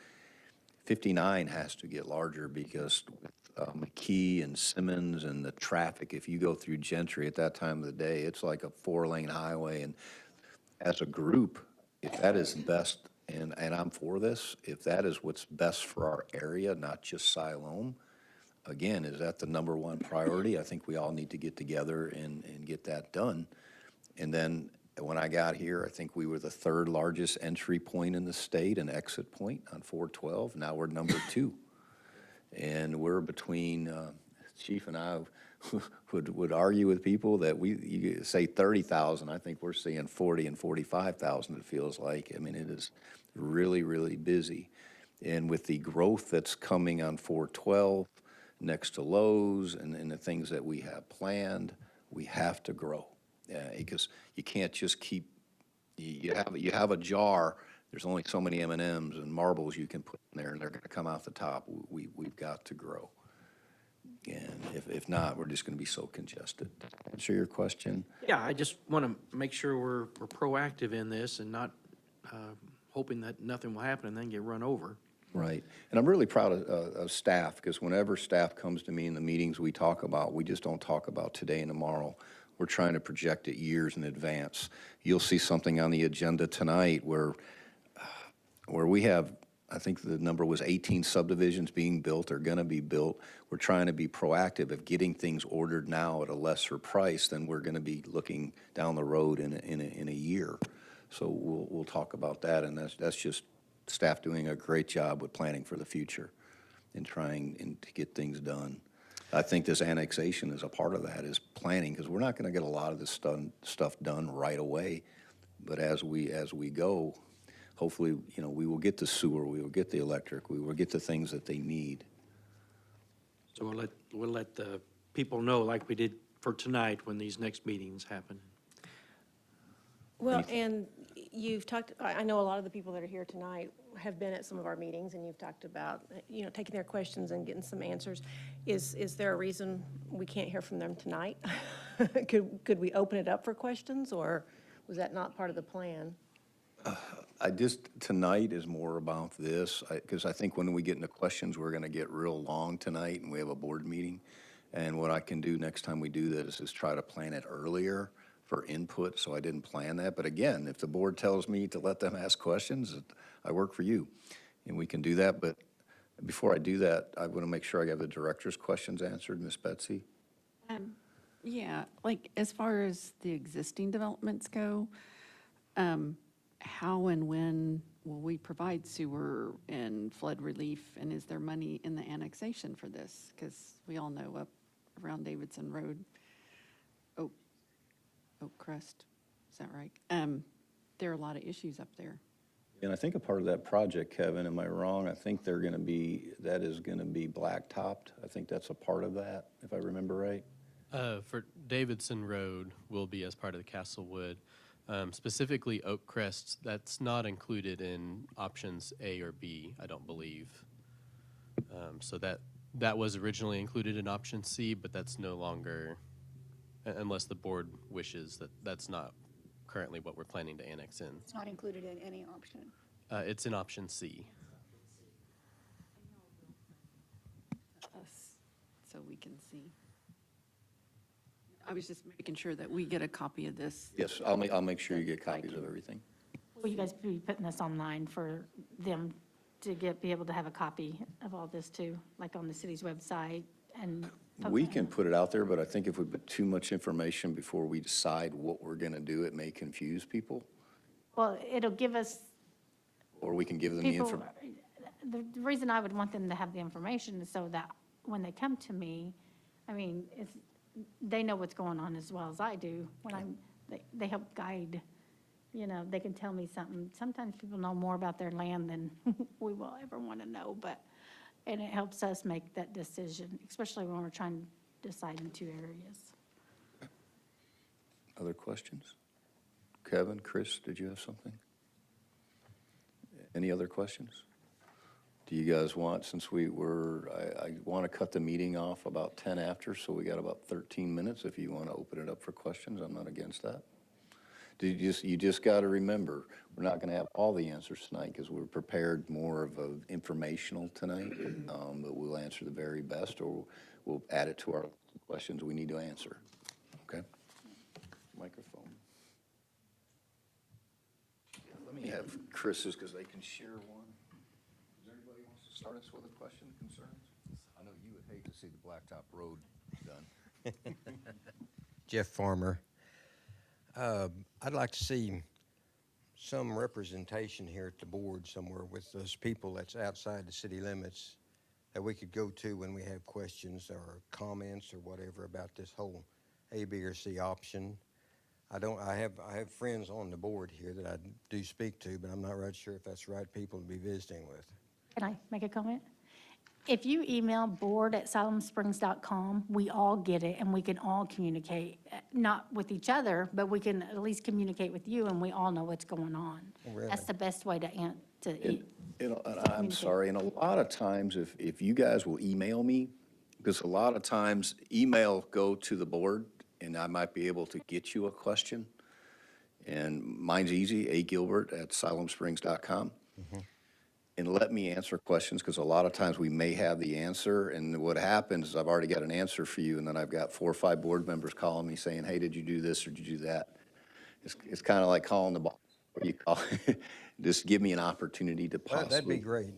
59 has to get larger, because McKee and Simmons and the traffic, if you go through Gentry at that time of the day, it's like a 4-lane highway. And as a group, if that is best, and I'm for this, if that is what's best for our area, not just Siloam, again, is that the number one priority? I think we all need to get together and get that done. And then when I got here, I think we were the 3rd largest entry point in the state and exit point on 412. Now we're number 2. And we're between, Chief and I would argue with people that you say 30,000. I think we're seeing 40 and 45,000, it feels like. I mean, it is really, really busy. And with the growth that's coming on 412, next to Lowe's and the things that we have planned, we have to grow, because you can't just keep. You have a jar. There's only so many M&Ms and marbles you can put in there, and they're going to come out the top. We've got to grow, and if not, we're just going to be so congested. Answer your question? Yeah, I just want to make sure we're proactive in this and not hoping that nothing will happen and then get run over. Right. And I'm really proud of staff, because whenever staff comes to me in the meetings we talk about, we just don't talk about today and tomorrow. We're trying to project it years in advance. You'll see something on the agenda tonight where we have I think the number was 18 subdivisions being built or going to be built. We're trying to be proactive of getting things ordered now at a lesser price than we're going to be looking down the road in a year. So we'll talk about that, and that's just staff doing a great job with planning for the future and trying to get things done. I think this annexation is a part of that, is planning, because we're not going to get a lot of this stuff done right away. But as we go, hopefully, we will get the sewer, we will get the electric, we will get the things that they need. So we'll let the people know, like we did for tonight, when these next meetings happen. Well, and you've talked, I know a lot of the people that are here tonight have been at some of our meetings, and you've talked about, taking their questions and getting some answers. Is there a reason we can't hear from them tonight? Could we open it up for questions, or was that not part of the plan? Tonight is more about this, because I think when we get into questions, we're going to get real long tonight, and we have a board meeting. And what I can do next time we do this is try to plan it earlier for input, so I didn't plan that. But again, if the board tells me to let them ask questions, I work for you, and we can do that. But before I do that, I want to make sure I have the director's questions answered, Ms. Betsy. Yeah, like as far as the existing developments go, how and when will we provide sewer and flood relief? And is there money in the annexation for this? Because we all know up around Davidson Road, Oak Crest, is that right? There are a lot of issues up there. And I think a part of that project, Kevin, am I wrong? I think that is going to be blacktopped. I think that's a part of that, if I remember right. For Davidson Road will be as part of the Castlewood. Specifically Oak Crest, that's not included in options A or B, I don't believe. So that was originally included in option C, but that's no longer, unless the board wishes, that's not currently what we're planning to annex in. It's not included in any option. It's in option C. So we can see. I was just making sure that we get a copy of this. Yes, I'll make sure you get copies of everything. Will you guys be putting this online for them to be able to have a copy of all this too, like on the city's website and? We can put it out there, but I think if we put too much information before we decide what we're going to do, it may confuse people, Well, it'll give us or we can give them the people, information. the reason I would want them to have the information is so that when they come to me, I mean, they know what's going on as well as I do. When they help guide, they can tell me something. Sometimes people know more about their land than we will ever want to know, and it helps us make that decision, especially when we're trying to decide in two areas. Other questions? Kevin, Chris, did you have something? Any other questions? Do you guys want, since I want to cut the meeting off about 10 after, so we got about 13 minutes. If you want to open it up for questions, I'm not against that. You just got to remember, we're not going to have all the answers tonight because we're prepared more of a informational tonight, but we'll answer the very best, or we'll add it to our questions we need to answer. Okay? Microphone. Let me have Chris's, because they can share one. Does anybody want to start us with a question, concerns? I know you would hate to see the Blacktop Road done. Jeff Farmer. I'd like to see some representation here at the board somewhere with those people that's outside the city limits that we could go to when we have questions or comments or whatever about this whole A, B, or C option. I have friends on the board here that I do speak to, but I'm not right sure if that's the right people to be visiting with. Can I make a comment? If you email board@siloamsprings.com, we all get it and we can all communicate, not with each other, but we can at least communicate with you and we all know what's going on. Really? That's the best way to And I'm sorry, and a lot of times, if you guys will email me, because a lot of times email go to the board, and I might be able to get you a question. And mine's easy, agilbert@siloamsprings.com. And let me answer questions, because a lot of times we may have the answer, and what happens is I've already got an answer for you, and then I've got 4 or 5 board members calling me saying, hey, did you do this or did you do that? It's kind of like calling the boss. what do you call it? Just give me an opportunity to That'd be possibly. great,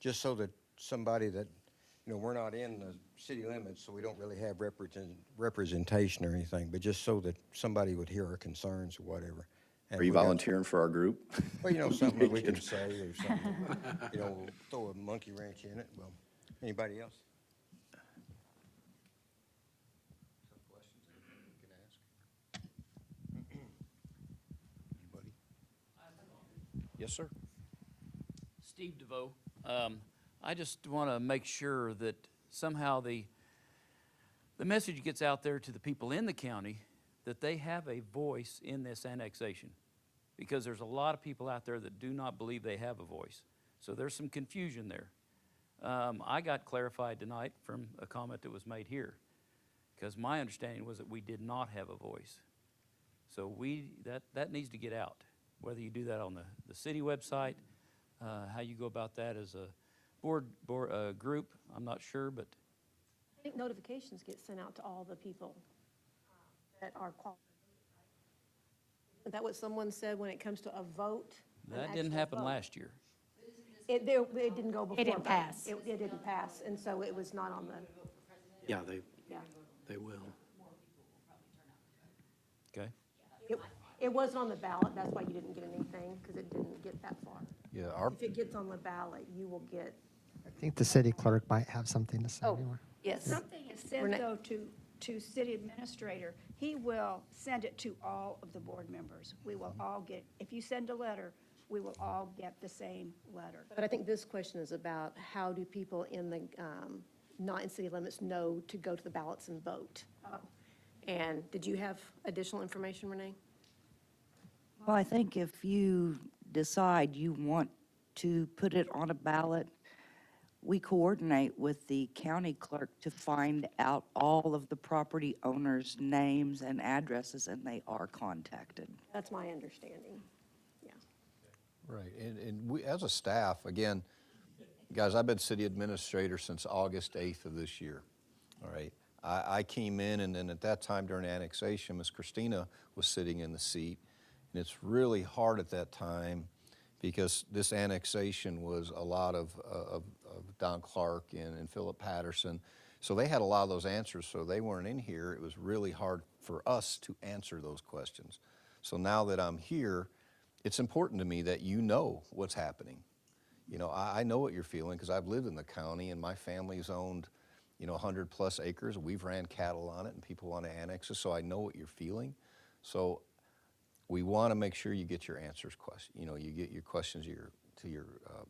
just so that somebody that, we're not in the city limits, so we don't really have representation or anything, but just so that somebody would hear our concerns or whatever. And Are you we got- volunteering for our group? Well, something that we can say or something, we'll throw a monkey wrench in it. Well, anybody else? Yes, sir. Steve DeVoe. I just want to make sure that somehow the message gets out there to the people in the county that they have a voice in this annexation. Because there's a lot of people out there that do not believe they have a voice. So there's some confusion there. I got clarified tonight from a comment that was made here. Because my understanding was that we did not have a voice. So that needs to get out. Whether you do that on the city website, how you go about that as a board group, I'm not sure, but I think notifications get sent out to all the people that are qualified. Is that what someone said when it comes to a vote? an that didn't actual happen vote? last year. It didn't go before. didn't that. pass. It didn't pass, and so it was not on the, Yeah, yeah. they will. Okay? It wasn't on the ballot, that's why you didn't get anything, because it didn't get that far. Yeah, If it gets on the ballot, you will get, I think the city clerk might have something to say. Oh. anyway. yes. Something is sent, Renee- though, to city administrator. He will send it to all of the board members. We will all get, if you send a letter, we will all get the same letter. But I think this question is about how do people in the, not in city limits know to go to the ballots and vote? And did you have additional information, Renee? Well, I think if you decide you want to put it on a ballot, we coordinate with the county clerk to find out all of the property owners' names and addresses, and they are contacted. That's my understanding. Yeah. Right, and we, as a staff, again, guys, I've been city administrator since August 8th of this year, all right? I came in, and then at that time during annexation, Ms. Christina was sitting in the seat, and it's really hard at that time because this annexation was a lot of Don Clark and Philip Patterson, so they had a lot of those answers, so they weren't in here. It was really hard for us to answer those questions. So now that I'm here, it's important to me that you know what's happening. You know, I know what you're feeling because I've lived in the county and my family's owned, 100+ acres. We've ran cattle on it and people want to annex it, so I know what you're feeling. So we want to make sure you get your answers, you get your questions, your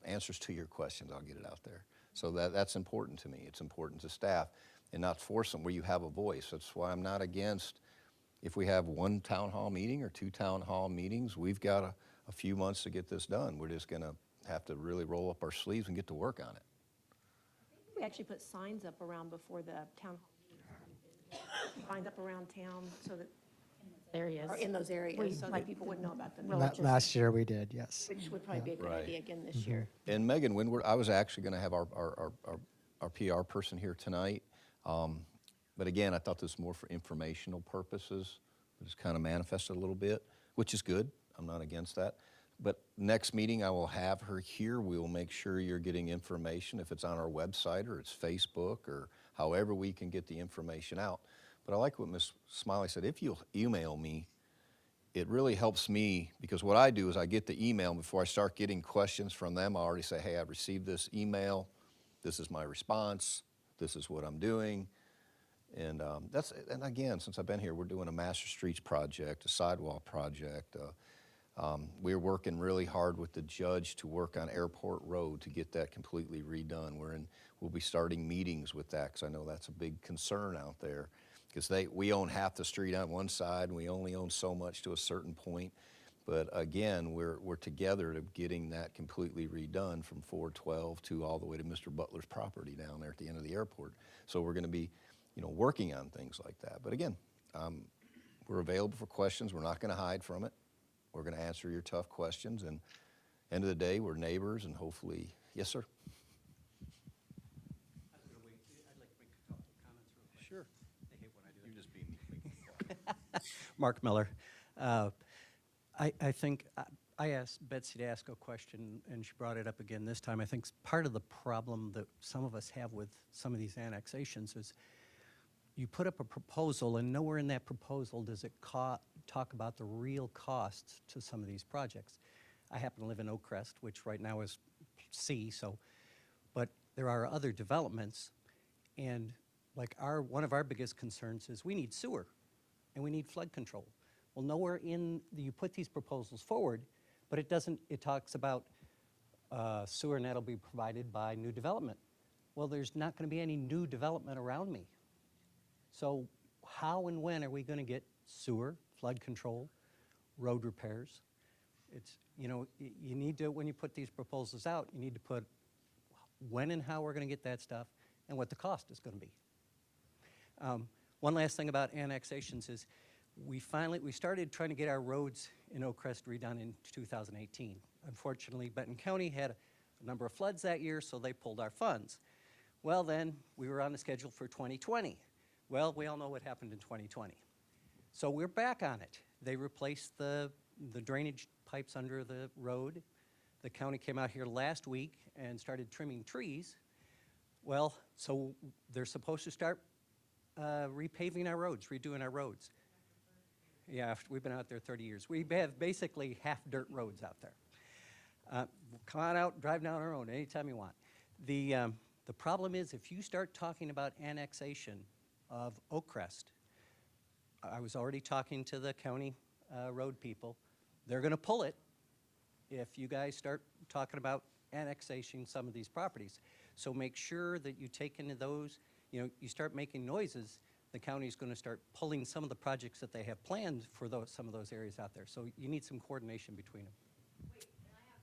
answers to your questions. I'll get it out there. So that's important to me. It's important to staff and not force them where you have a voice. That's why I'm not against if we have one town hall meeting or 2 town hall meetings. We've got a few months to get this done. We're just going to have to really roll up our sleeves and get to work on it. We actually put signs up around before the town hall. Signs up around town so that, Areas. or in those areas, so that people would know about them. Last year we did, yes. Which would probably be a good Right. idea again this year. And Megan, I was actually going to have our PR person here tonight. But again, I thought this was more for informational purposes. Just kind of manifested a little bit, which is good. I'm not against that. But next meeting, I will have her here. We will make sure you're getting information, if it's on our website or it's Facebook or however we can get the information out. But I like what Ms. Smiley said. If you'll email me, it really helps me because what I do is I get the email and before I start getting questions from them. I already say, hey, I've received this email. This is my response. This is what I'm doing. And and again, since I've been here, we're doing a Master Streets project, a sidewalk project. We're working really hard with the judge to work on Airport Road to get that completely redone. We'll be starting meetings with that because I know that's a big concern out there. Because we own half the street on one side and we only own so much to a certain point. But again, we're together to getting that completely redone from 412 to all the way to Mr. Butler's property down there at the end of the airport. So we're going to be, working on things like that. But again, we're available for questions. We're not going to hide from it. We're going to answer your tough questions. And end of the day, we're neighbors and hopefully, yes, sir. Mark Miller. I think, I asked Betsy to ask a question, and she brought it up again this time. I think part of the problem that some of us have with some of these annexations is you put up a proposal, and nowhere in that proposal does it talk about the real costs to some of these projects. I happen to live in Oak Crest, which right now is C, but there are other developments, and like one of our biggest concerns is we need sewer, and we need flood control. Well, nowhere you put these proposals forward, but it talks about sewer, and that'll be provided by new development. Well, there's not going to be any new development around me. So how and when are we going to get sewer, flood control, road repairs? You need to, when you put these proposals out, you need to put when and how we're going to get that stuff and what the cost is going to be. One last thing about annexations is we started trying to get our roads in Oak Crest redone in 2018. Unfortunately, Benton County had a number of floods that year, so they pulled our funds. Well, then we were on the schedule for 2020. Well, we all know what happened in 2020. So we're back on it. They replaced the drainage pipes under the road. The county came out here last week and started trimming trees. Well, so they're supposed to start repaving our roads, redoing our roads. Yeah, we've been out there 30 years. We have basically half dirt roads out there. Come on out, drive down our own anytime you want. The problem is if you start talking about annexation of Oak Crest, I was already talking to the county road people. They're going to pull it if you guys start talking about annexation some of these properties. So make sure that you take into those, you start making noises, the county's going to start pulling some of the projects that they have planned for some of those areas out there. So you need some coordination between them. Wait, can I have,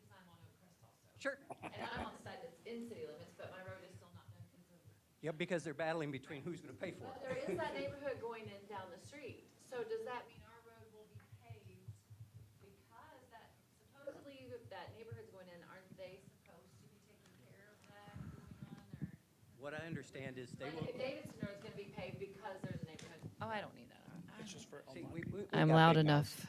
because I'm on Oak Crest also. Sure. And I'm on the side that's in city limits, but my road is still not done because of. Yeah, because they're battling between who's going to pay for But it. there is that neighborhood going in down the street. So does that mean our road will be paved because supposedly that neighborhood's going in, aren't they supposed to be taking care of that going on, or? What I understand is they Like will. Davidson Road's gonna be paved because there's a neighborhood. Oh, I don't need that. It's just for. See, I'm got loud big enough.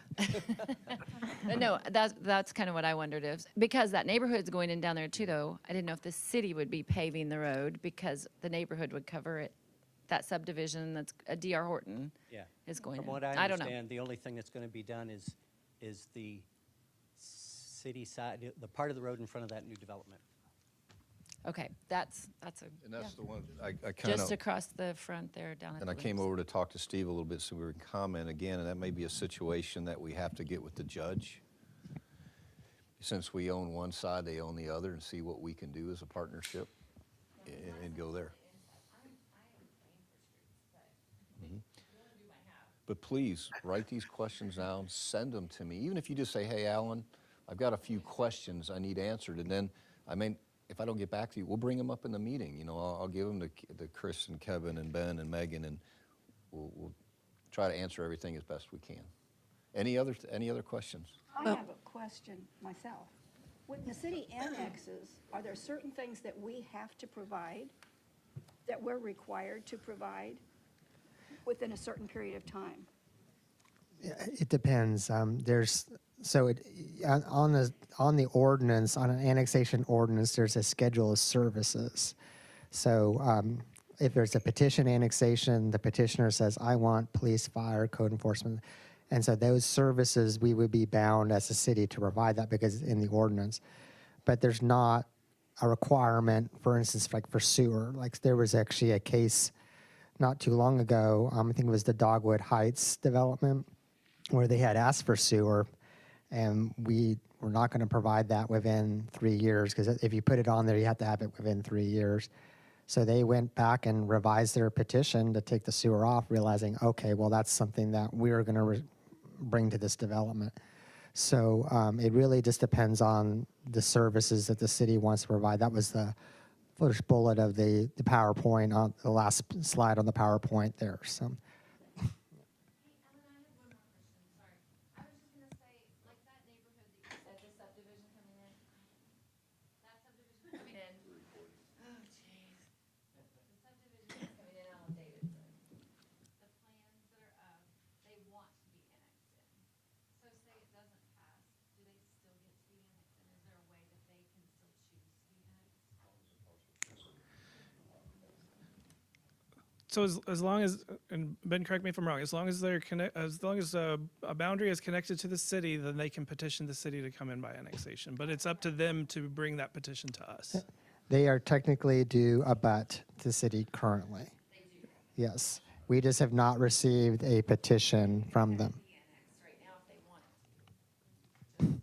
But no, that's kind of what I wondered if, because that neighborhood's going in down there too, though. I didn't know if the city would be paving the road because the neighborhood would cover it. That subdivision that's a DR Horton Yeah. is going in. From what I don't know. understand, the only thing that's going to be done is the city side, the part of the road in front of that new development. Okay, that's a. And that's yeah. the one, I kind Just of, across the front there down at and the I came Williams. over to talk to Steve a little bit so we can comment again, and that may be a situation that we have to get with the judge. Since we own one side, they own the other, and see what we can do as a partnership and go there. But please, write these questions down, send them to me. Even if you just say, hey, Alan, I've got a few questions I need answered. And then, if I don't get back to you, we'll bring them up in the meeting. I'll give them to Chris and Kevin and Ben and Megan, and we'll try to answer everything as best we can. Any other questions? I have a question myself. When the city annexes, are there certain things that we have to provide, that we're required to provide within a certain period of time? It depends. On the ordinance, on an annexation ordinance, there's a schedule of services. So if there's a petition annexation, the petitioner says, I want police, fire, code enforcement. And so those services, we would be bound as a city to provide that because it's in the ordinance. But there's not a requirement, for instance, like for sewer. Like there was actually a case not too long ago, I think it was the Dogwood Heights development, where they had asked for sewer, and we were not going to provide that within 3 years, because if you put it on there, you have to have it within 3 years. So they went back and revised their petition to take the sewer off, realizing, okay, well, that's something that we're going to bring to this development. So it really just depends on the services that the city wants to provide. That was the first bullet of the PowerPoint, on the last slide on the PowerPoint there. So. So say it's So as long as, and Ben, correct me if I'm wrong, as long as as long as a boundary is connected to the city, then they can petition the city to come in by annexation. But it's up to them to bring that petition to us. They are technically due abut the city currently. Yes. We just have not received a petition from them. Then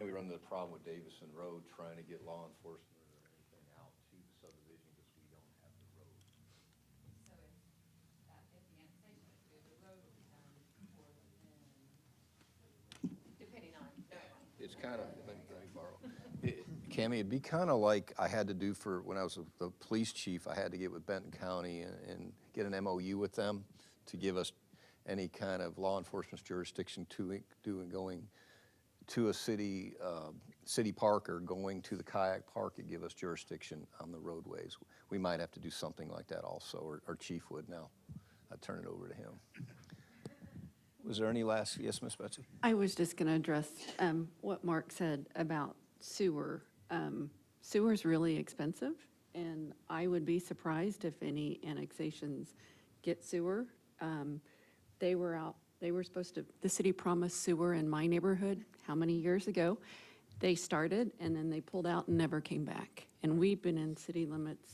we run into the problem with Davison Road, trying to get law enforcement or anything out to the subdivision because we don't have the road. It's kind of, let me borrow. Cammie, it'd be kind of like I had to do for, when I was the police chief, I had to get with Benton County and get an MOU with them to give us any kind of law enforcement jurisdiction to going to a city park or going to the kayak park and give us jurisdiction on the roadways. We might have to do something like that also, or our chief would now. I'd turn it over to him. Was there any last, yes, Miss Betsy? I was just going to address what Mark said about sewer. Sewer's really expensive, and I would be surprised if any annexations get sewer. They were supposed to, the city promised sewer in my neighborhood, how many years ago? They started, and then they pulled out and never came back. And we've been in city limits,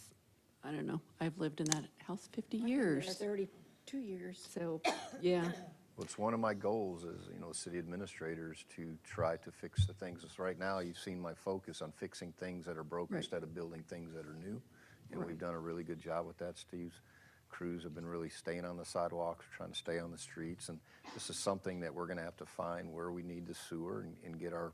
I don't know, I've lived in that house 50 years. 32 years. So, yeah. Well, it's one of my goals as, city administrators to try to fix the things. It's right now, you've seen my focus on fixing things that are broken Right. instead of building things that are new. And Right. we've done a really good job with that. Steve's crews have been really staying on the sidewalks, trying to stay on the streets. And this is something that we're gonna have to find where we need the sewer and get our,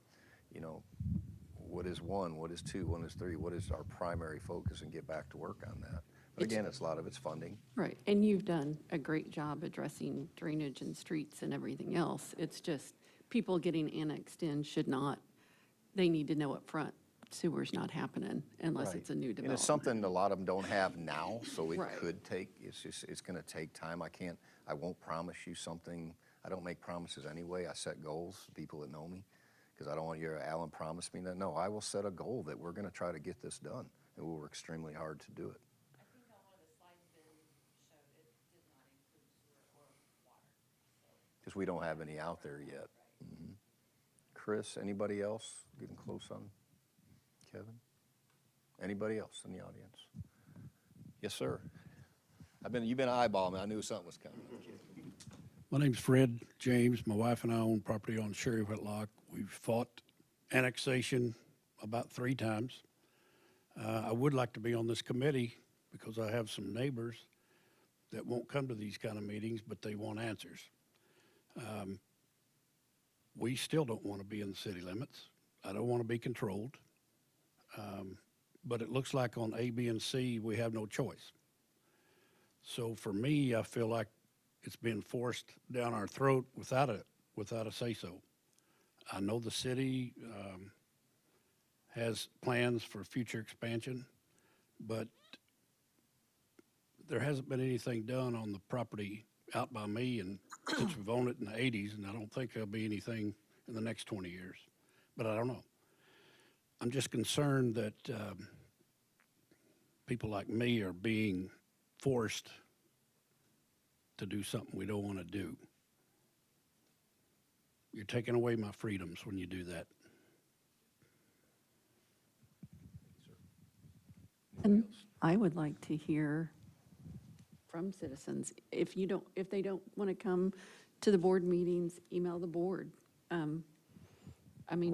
what is one, what is two, what is three, what is our primary focus and get back to work on that. But again, a lot of it's funding. Right, and you've done a great job addressing drainage and streets and everything else. It's just, people getting annexed in should not, they need to know up front, sewer's not happening unless Right. it's a new And development. it's something a lot of them don't have now, so it Right. could take, it's gonna take time. I won't promise you something. I don't make promises anyway. I set goals, people that know me, because I don't want to hear Alan promise me that. No, I will set a goal that we're gonna try to get this done, and we'll work extremely hard to do it. Because we don't have any out there yet. Mhm. Chris, anybody else getting close on Kevin? Anybody else in the audience? Yes, sir. You've been eyeballing me. I knew something was coming. My name's Fred James. My wife and I own property on Sherry Whitlock. We've fought annexation about 3 times. I would like to be on this committee because I have some neighbors that won't come to these kind of meetings, but they want answers. We still don't want to be in the city limits. I don't want to be controlled. But it looks like on A, B, and C, we have no choice. So for me, I feel like it's being forced down our throat without a say-so. I know the city has plans for future expansion, but there hasn't been anything done on the property out by me, and since we've owned it in the 80s, and I don't think there'll be anything in the next 20 years, but I don't know. I'm just concerned that people like me are being forced to do something we don't want to do. You're taking away my freedoms when you do that. And I would like to hear from citizens. If they don't want to come to the board meetings, email the board.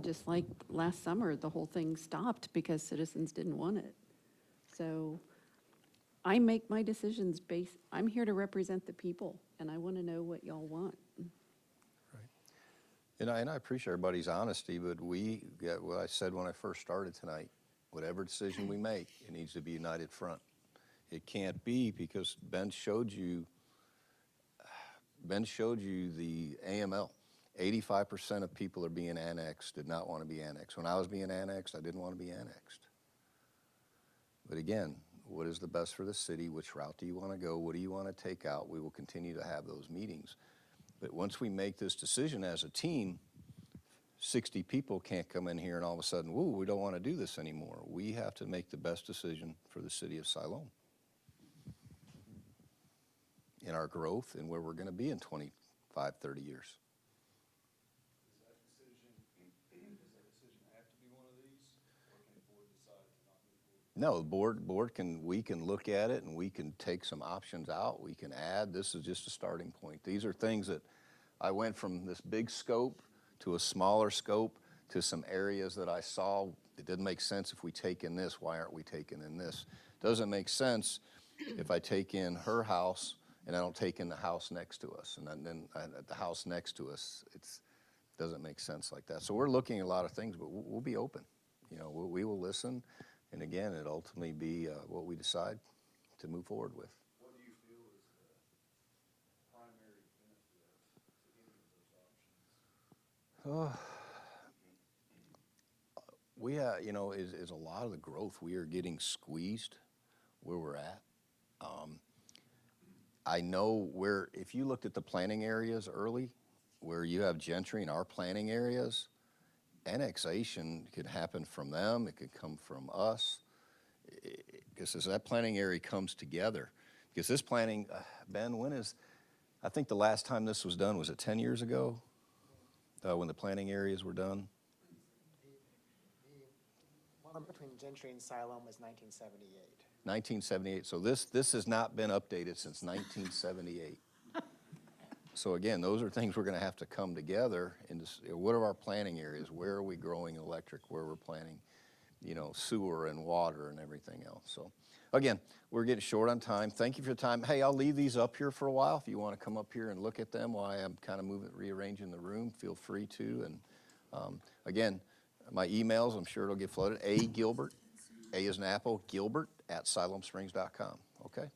Just like last summer, the whole thing stopped because citizens didn't want it. So I make my decisions I'm here to represent the people, and I want to know what y'all want. And I appreciate everybody's honesty, but what I said when I first started tonight, whatever decision we make, it needs to be united front. It can't be because Ben showed you the AML. 85% of people are being annexed, did not want to be annexed. When I was being annexed, I didn't want to be annexed. But again, what is the best for the city? Which route do you want to go? What do you want to take out? We will continue to have those meetings. But once we make this decision as a team, 60 people can't come in here and all of a sudden, woo, we don't want to do this anymore. We have to make the best decision for the city of Siloam in our growth and where we're going to be in 25, 30 years. No, the board can, we can look at it and we can take some options out. We can add, this is just a starting point. These are things that I went from this big scope to a smaller scope to some areas that I saw. It didn't make sense if we take in this, why aren't we taking in this? Doesn't make sense if I take in her house and I don't take in the house next to us. And then at the house next to us, it's doesn't make sense like that. So we're looking at a lot of things, but we'll be open. You know, we will listen. And again, it ultimately be what we decide to move forward with. What do you feel is the primary benefit to any of those options? We, you know, is a lot of the growth. We are getting squeezed where we're at. I know where, if you looked at the planning areas early, where you have Gentry in our planning areas, annexation could happen from them. It could come from us. Because as that planning area comes together, because this planning, Ben, when is, I think the last time this was done, was it 10 years ago? When the planning areas were done? The one between Gentry and Siloam was 1978. 1978. So this has not been updated since 1978. So again, those are things we're going to have to come together and what are our planning areas? Where are we growing electric? Where we're planning, you know, sewer and water and everything else. So again, we're getting short on time. Thank you for your time. Hey, I'll leave these up here for a while. If you want to come up here and look at them while I'm kind of rearranging the room, feel free to. And again, my emails, I'm sure it'll get flooded. A. Gilbert, A as an apple, Gilbert at SiloamSprings.com. Okay?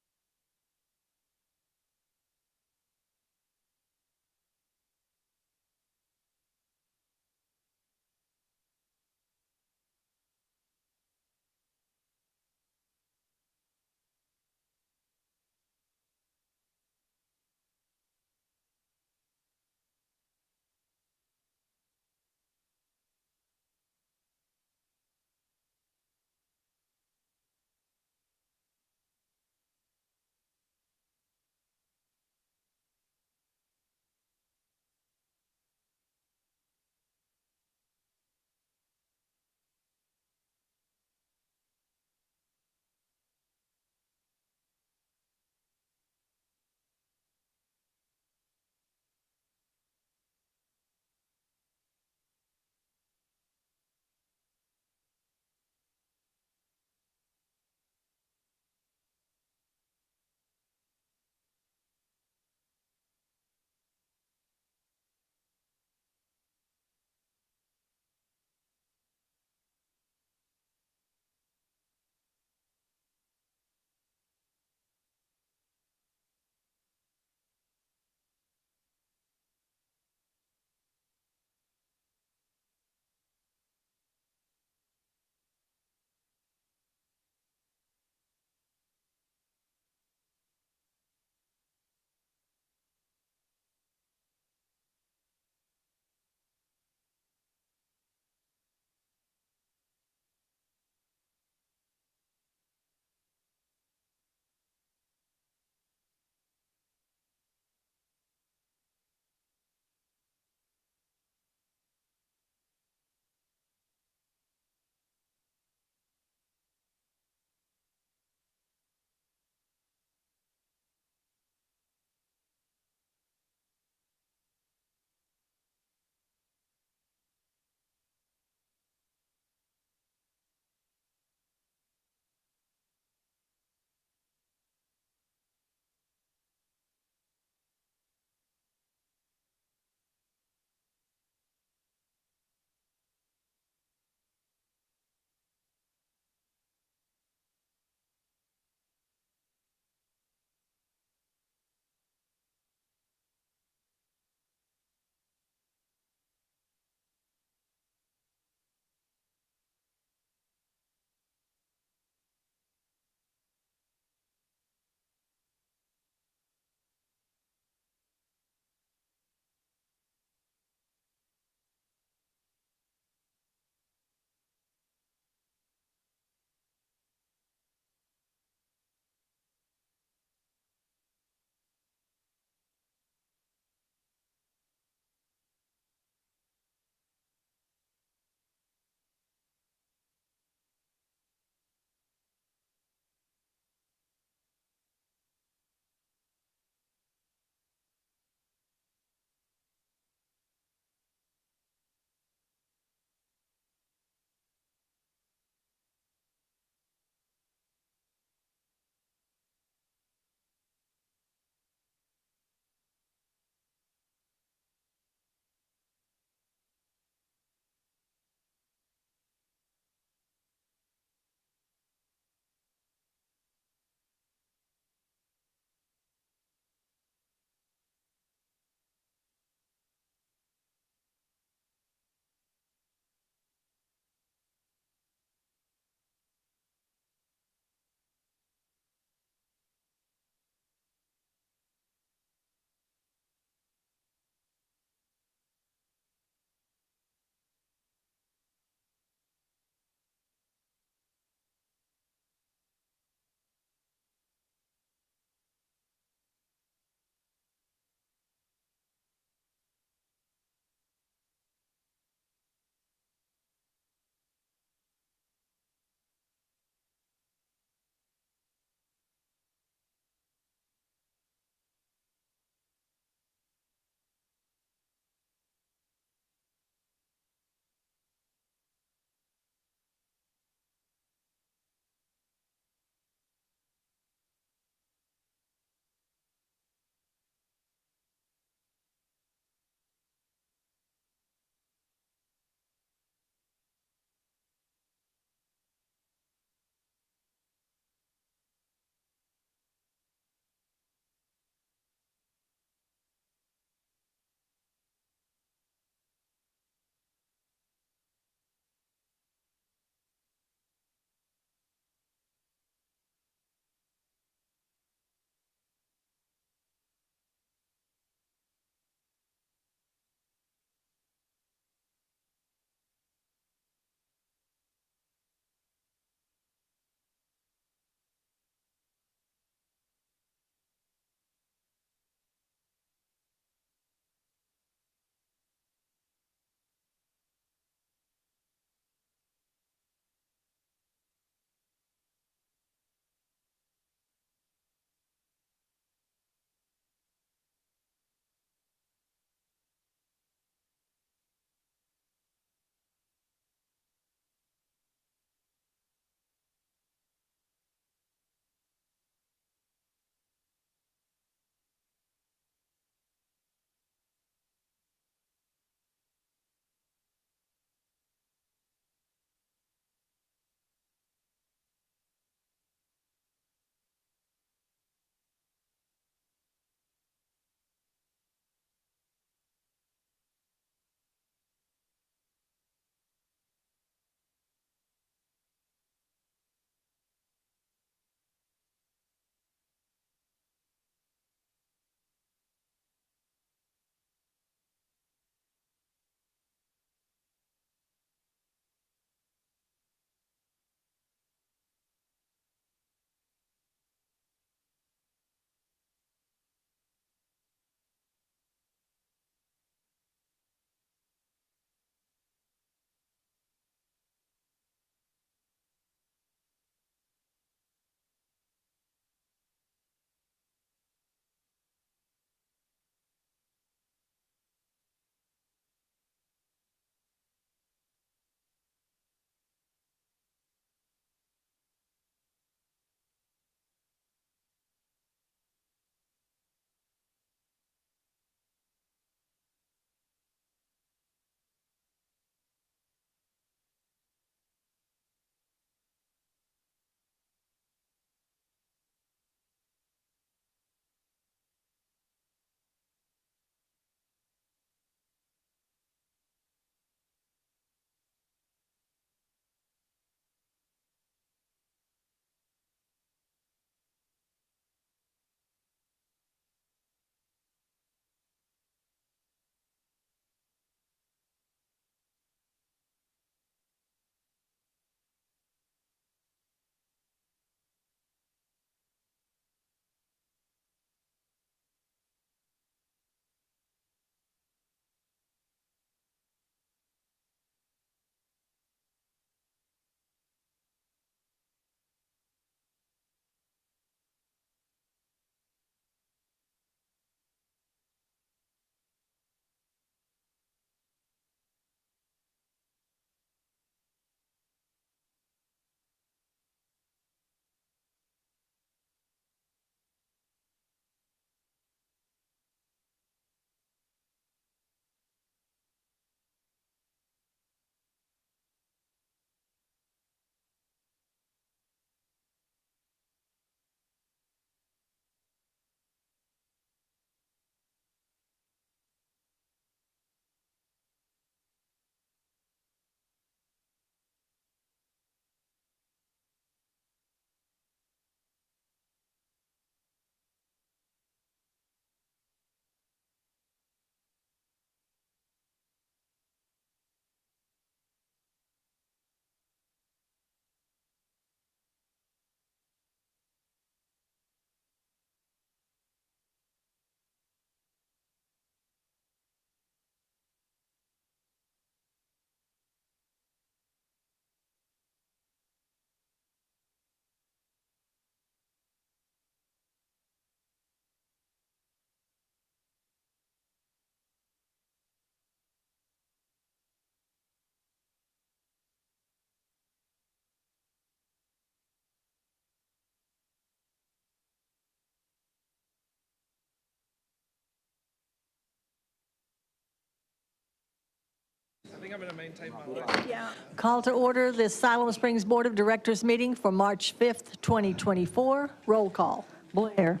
think I'm going to maintain my life. Yeah. Call to order the Siloam Springs Board of Directors meeting for March 5th, 2024. Roll call. Blair.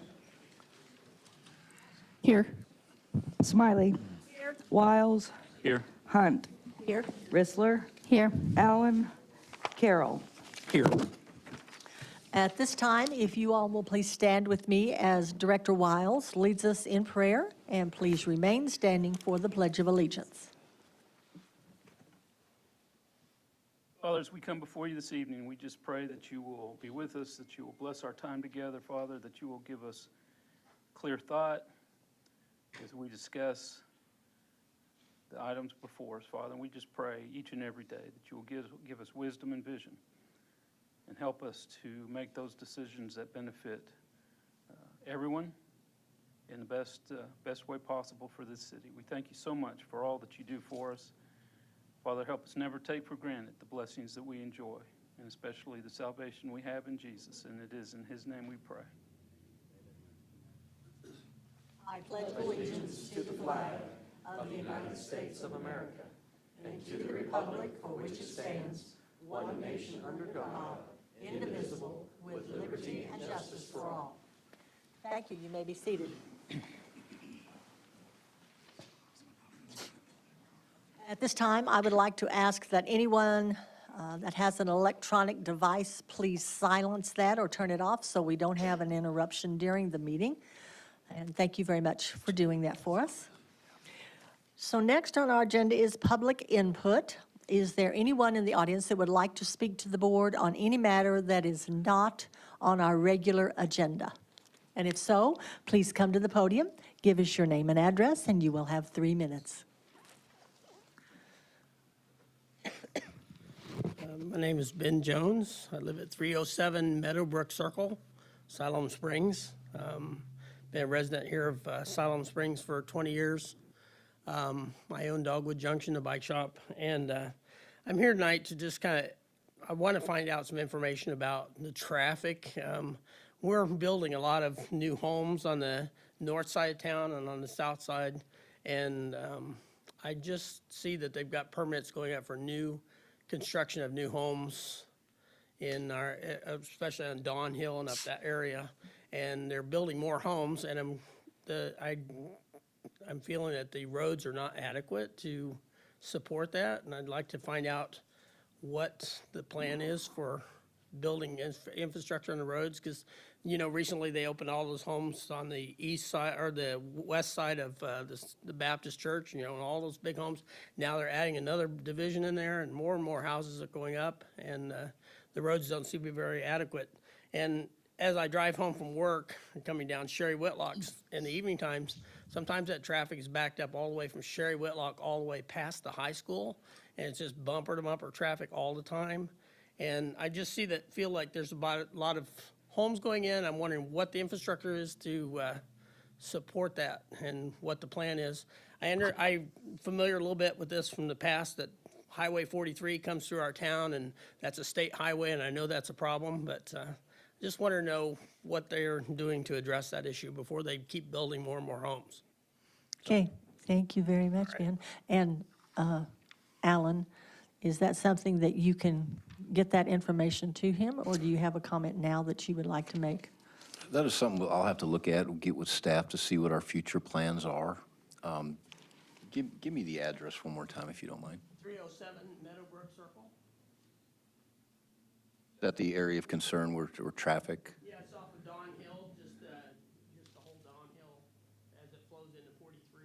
Here. Smiley. Wiles. Here. Hunt. Here. Rissler. Here. Allen. Carroll. Here. At this time, if you all will please stand with me as Director Wiles leads us in prayer, and please remain standing for the Pledge of Allegiance. Father, as we come before you this evening, we just pray that you will be with us, that you will bless our time together, Father, that you will give us clear thought as we discuss the items before us, Father. And we just pray each and every day that you will give us wisdom and vision and help us to make those decisions that benefit everyone in the best way possible for this city. We thank you so much for all that you do for us. Father, help us never take for granted the blessings that we enjoy, and especially the salvation we have in Jesus. And it is in his name we pray. I pledge allegiance to the flag of the United States of America and to the republic for which it stands, one nation under God, indivisible, with liberty and justice for all. Thank you. You may be seated. At this time, I would like to ask that anyone that has an electronic device, please silence that or turn it off so we don't have an interruption during the meeting. And thank you very much for doing that for us. So next on our agenda is public input. Is there anyone in the audience that would like to speak to the board on any matter that is not on our regular agenda? And if so, please come to the podium, give us your name and address, and you will have 3 minutes. My name is Ben Jones. I live at 307 Meadowbrook Circle, Siloam Springs. Been a resident here of Siloam Springs for 20 years. I own Dogwood Junction, the bike shop, and I'm here tonight to just I want to find out some information about the traffic. We're building a lot of new homes on the north side of town and on the south side, and I just see that they've got permits going out for new construction of new homes in our, especially on Dawn Hill and up that area, and they're building more homes, and I'm feeling that the roads are not adequate to support that, and I'd like to find out what the plan is for building infrastructure on the roads, because, you know, recently they opened all those homes on the east side or the west side of the Baptist church, you know, and all those big homes. Now they're adding another division in there, and more houses are going up, and the roads don't seem to be very adequate. And as I drive home from work and coming down Sherry Whitlock's in the evening times, sometimes that traffic is backed up all the way from Sherry Whitlock all the way past the high school, and it's just bumper to bumper traffic all the time. And I just feel like there's a lot of homes going in. I'm wondering what the infrastructure is to support that and what the plan is. I'm familiar a little bit with this from the past, that Highway 43 comes through our town, and that's a state highway, and I know that's a problem, but just want to know what they're doing to address that issue before they keep building more and more homes. Okay, thank you very much, Ben. And Alan, is that something that you can get that information to him, or do you have a comment now that you would like to make? That is something I'll have to look at and get with staff to see what our future plans are. Give me the address one more time, if you don't mind. 307 Meadowbrook Circle? Is that the area of concern where traffic? Yeah, it's off of Dawn Hill, just the whole Dawn Hill as it flows into 43.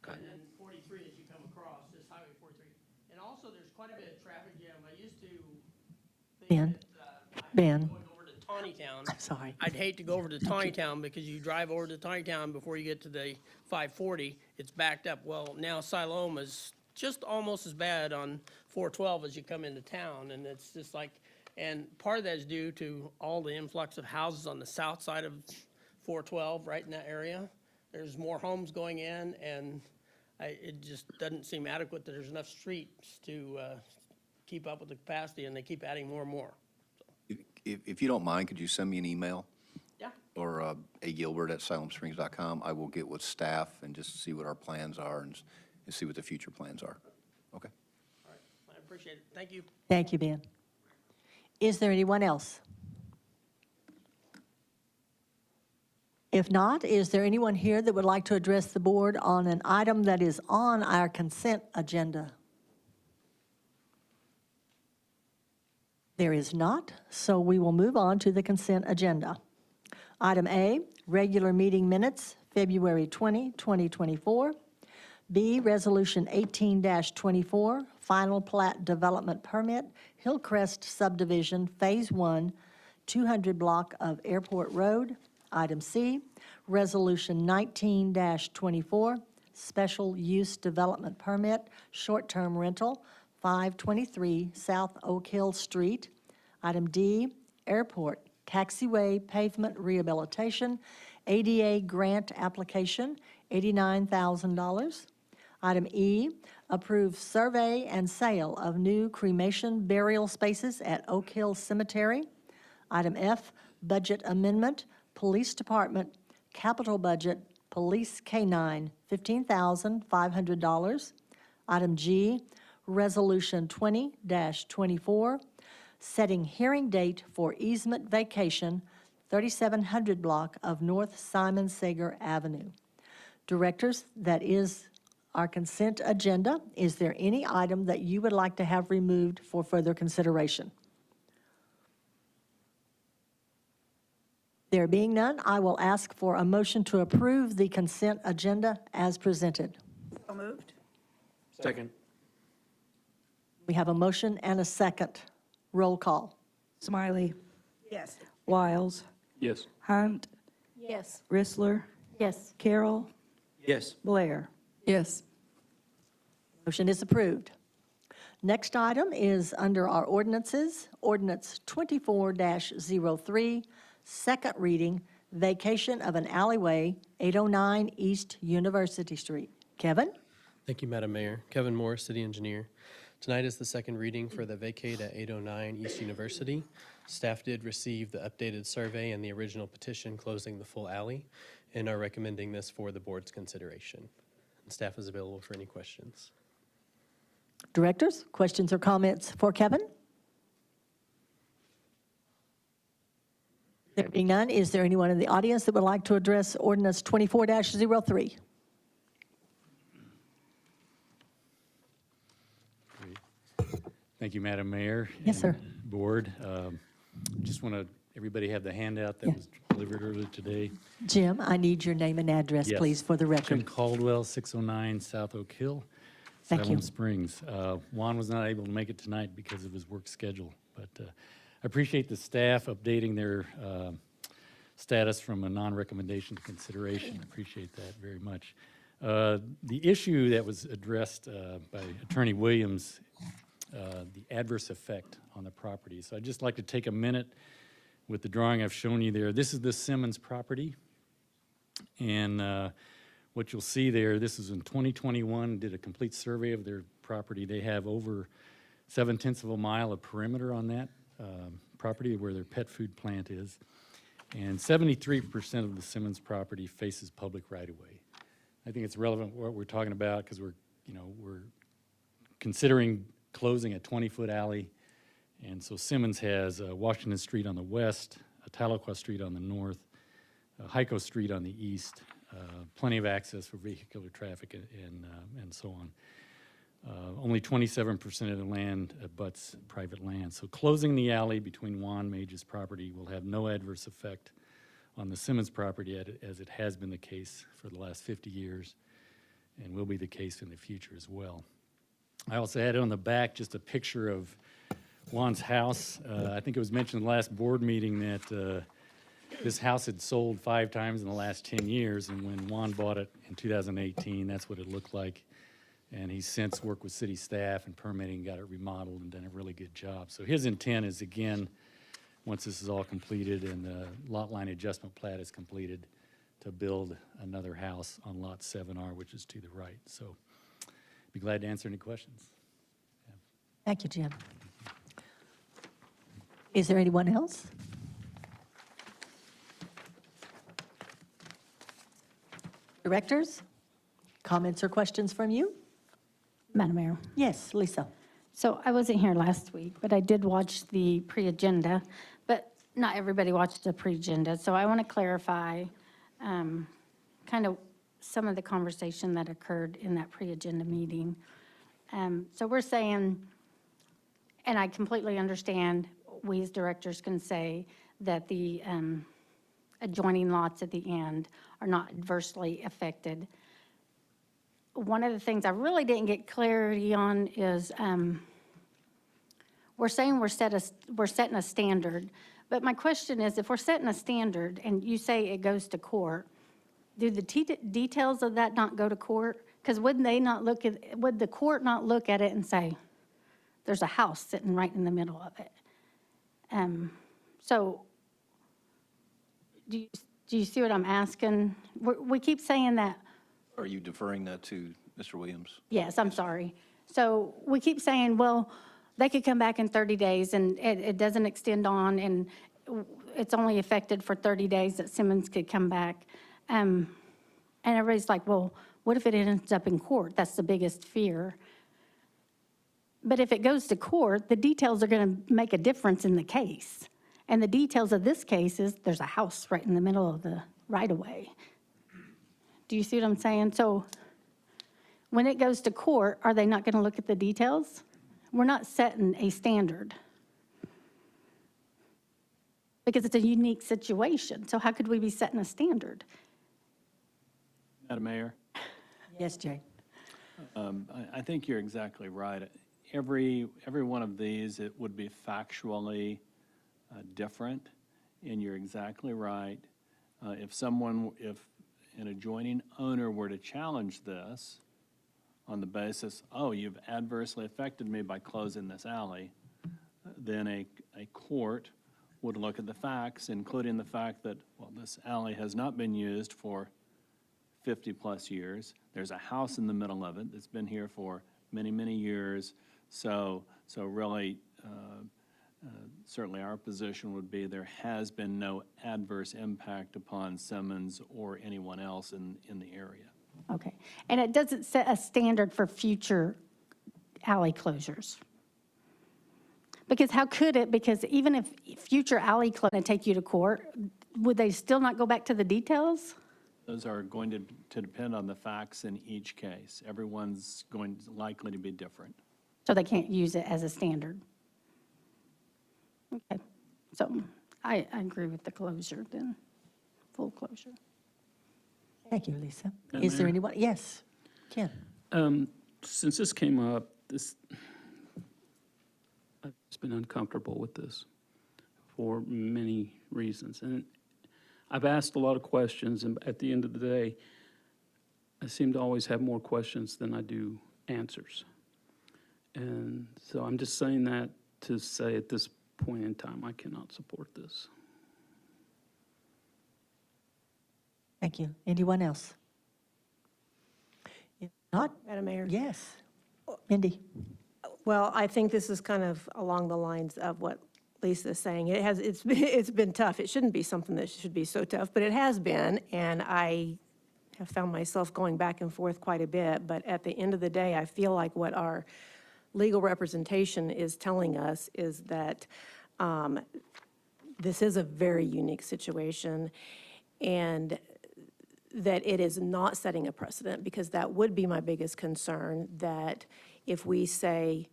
Okay. And then 43 as you come across, this Highway 43. And also, there's quite a bit of traffic jam. I used to think Ben. going over to Tawnytown. Sorry. I'd hate to go over to Tawnytown because you drive over to Tawnytown before you get to the 540, it's backed up. Well, now Siloam is just almost as bad on 412 as you come into town, and it's just like, and part of that is due to all the influx of houses on the south side of 412, right in that area. There's more homes going in, and it just doesn't seem adequate that there's enough streets to keep up with the capacity, and they keep adding more and more. If you don't mind, could you send me an email? Yeah. Or agilbert@siloamsprings.com. I will get with staff and just see what our plans are and see what the future plans are. Okay. I appreciate it. Thank you. Thank you, Ben. Is there anyone else? If not, is there anyone here that would like to address the board on an item that is on our consent agenda? There is not, so we will move on to the consent agenda. Item A, regular meeting minutes, February 20, 2024. B, Resolution 18-24, Final Plat Development Permit, Hillcrest Subdivision, Phase 1, 200 block of Airport Road. Item C, Resolution 19-24, Special Use Development Permit, Short-Term Rental, 523 South Oak Hill Street. Item D, Airport Taxiway Pavement Rehabilitation, ADA Grant Application, $89,000. Item E, approve survey and sale of new cremation burial spaces at Oak Hill Cemetery. Item F, budget amendment, Police Department, capital budget, Police K-9, $15,500. Item G, Resolution 20-24, setting hearing date for easement vacation, 3700 block of North Simon Sager Avenue. Directors, that is our consent agenda. Is there any item that you would like to have removed for further consideration? There being none, I will ask for a motion to approve the consent agenda as presented. So moved. Second. We have a motion and a second. Roll call. Smiley, Yes. Wiles, Yes. Hunt, Yes. Rissler, Yes. Carroll, Yes. Blair. Yes. Motion is approved. Next item is under our ordinances, Ordinance 24-03, second reading, vacation of an alleyway, 809 East University Street. Kevin? Thank you, Madam Mayor. Kevin Moore, City Engineer. Tonight is the second reading for the vacate at 809 East University. Staff did receive the updated survey and the original petition closing the full alley and are recommending this for the board's consideration. And staff is available for any questions. Directors, questions or comments for Kevin? There being none, is there anyone in the audience that would like to address Ordinance 24-03? Thank you, Madam Mayor. Yes, sir. and Board. Just want to, everybody have the handout that Yeah. was delivered earlier today. Jim, I need your name and address, Yes. please, for the Jim record. Caldwell, 609 South Oak Hill, Thank you. Salem Springs. Juan was not able to make it tonight because of his work schedule, but I appreciate the staff updating their status from a non-recommendation to consideration. I appreciate that very much. The issue that was addressed by Attorney Williams, the adverse effect on the property. So I'd just like to take a minute with the drawing I've shown you there. This is the Simmons property. And what you'll see there, this is in 2021, did a complete survey of their property. They have over 7/10 of a mile of perimeter on that property where their pet food plant is. And 73% of the Simmons property faces public right-of-way. I think it's relevant what we're talking about because we're considering closing a 20-foot alley. And so Simmons has Washington Street on the west, Tahlequah Street on the north, Hyco Street on the east, plenty of access for vehicular traffic and so on. Only 27% of the land abuts private land. So closing the alley between Juan Mage's property will have no adverse effect on the Simmons property as it has been the case for the last 50 years and will be the case in the future as well. I also added on the back just a picture of Juan's house. I think it was mentioned in the last board meeting that this house had sold 5 times in the last 10 years, and when Juan bought it in 2018, that's what it looked like. And he's since worked with city staff and permitting, got it remodeled, and done a really good job. So his intent is, again, once this is all completed and the lot line adjustment plat is completed, to build another house on Lot 7R, which is to the right. So be glad to answer any questions. Thank you, Jim. Is there anyone else? Directors, comments or questions from you? Madam Mayor. Yes, Lisa. So I wasn't here last week, but I did watch the pre-agenda, but not everybody watched the pre-agenda. So I want to clarify kind of some of the conversation that occurred in that pre-agenda meeting. So we're saying, and I completely understand, we as directors can say that the adjoining lots at the end are not adversely affected. One of the things I really didn't get clarity on is, we're saying we're setting a standard, but my question is, if we're setting a standard and you say it goes to court, do the details of that not go to court? Because would the court not look at it and say, there's a house sitting right in the middle of it? So, do you see what I'm asking? We keep saying that. Are you deferring that to Mr. Williams? Yes, I'm sorry. So we keep saying, well, they could come back in 30 days and it doesn't extend on and it's only affected for 30 days that Simmons could come back. And everybody's like, well, what if it ends up in court? That's the biggest fear. But if it goes to court, the details are going to make a difference in the case. And the details of this case is there's a house right in the middle of the right-of-way. Do you see what I'm saying? So when it goes to court, are they not going to look at the details? We're not setting a standard because it's a unique situation. So how could we be setting a standard? Madam Mayor, Yes, Jay. I think you're exactly right. Every one of these, it would be factually different, and you're exactly right. If an adjoining owner were to challenge this on the basis, oh, you've adversely affected me by closing this alley, then a court would look at the facts, including the fact that, well, this alley has not been used for 50-plus years. There's a house in the middle of it that's been here for many, many years. So really, certainly our position would be there has been no adverse impact upon Simmons or anyone else in the area. Okay. And it doesn't set a standard for future alley closures? Because how could it? Because even if future alley closures take you to court, would they still not go back to the details? Those are going to depend on the facts in each case. Everyone's likely to be different. So they can't use it as a standard? Okay. So I agree with the closure then, full closure. Thank you, Lisa. Madam Is there Mayor? anyone? Yes, Ken. Since this came up, I've just been uncomfortable with this for many reasons. And I've asked a lot of questions, and at the end of the day, I seem to always have more questions than I do answers. And so I'm just saying that to say at this point in time, I cannot support this. Thank you. Anyone else? If not, Madam Mayor? yes. Mindy? Well, I think this is kind of along the lines of what Lisa is saying. It's been tough. It shouldn't be something that should be so tough, but it has been, and I have found myself going back and forth quite a bit. But at the end of the day, I feel like what our legal representation is telling us is that this is a very unique situation, and that it is not setting a precedent, because that would be my biggest concern, that if we say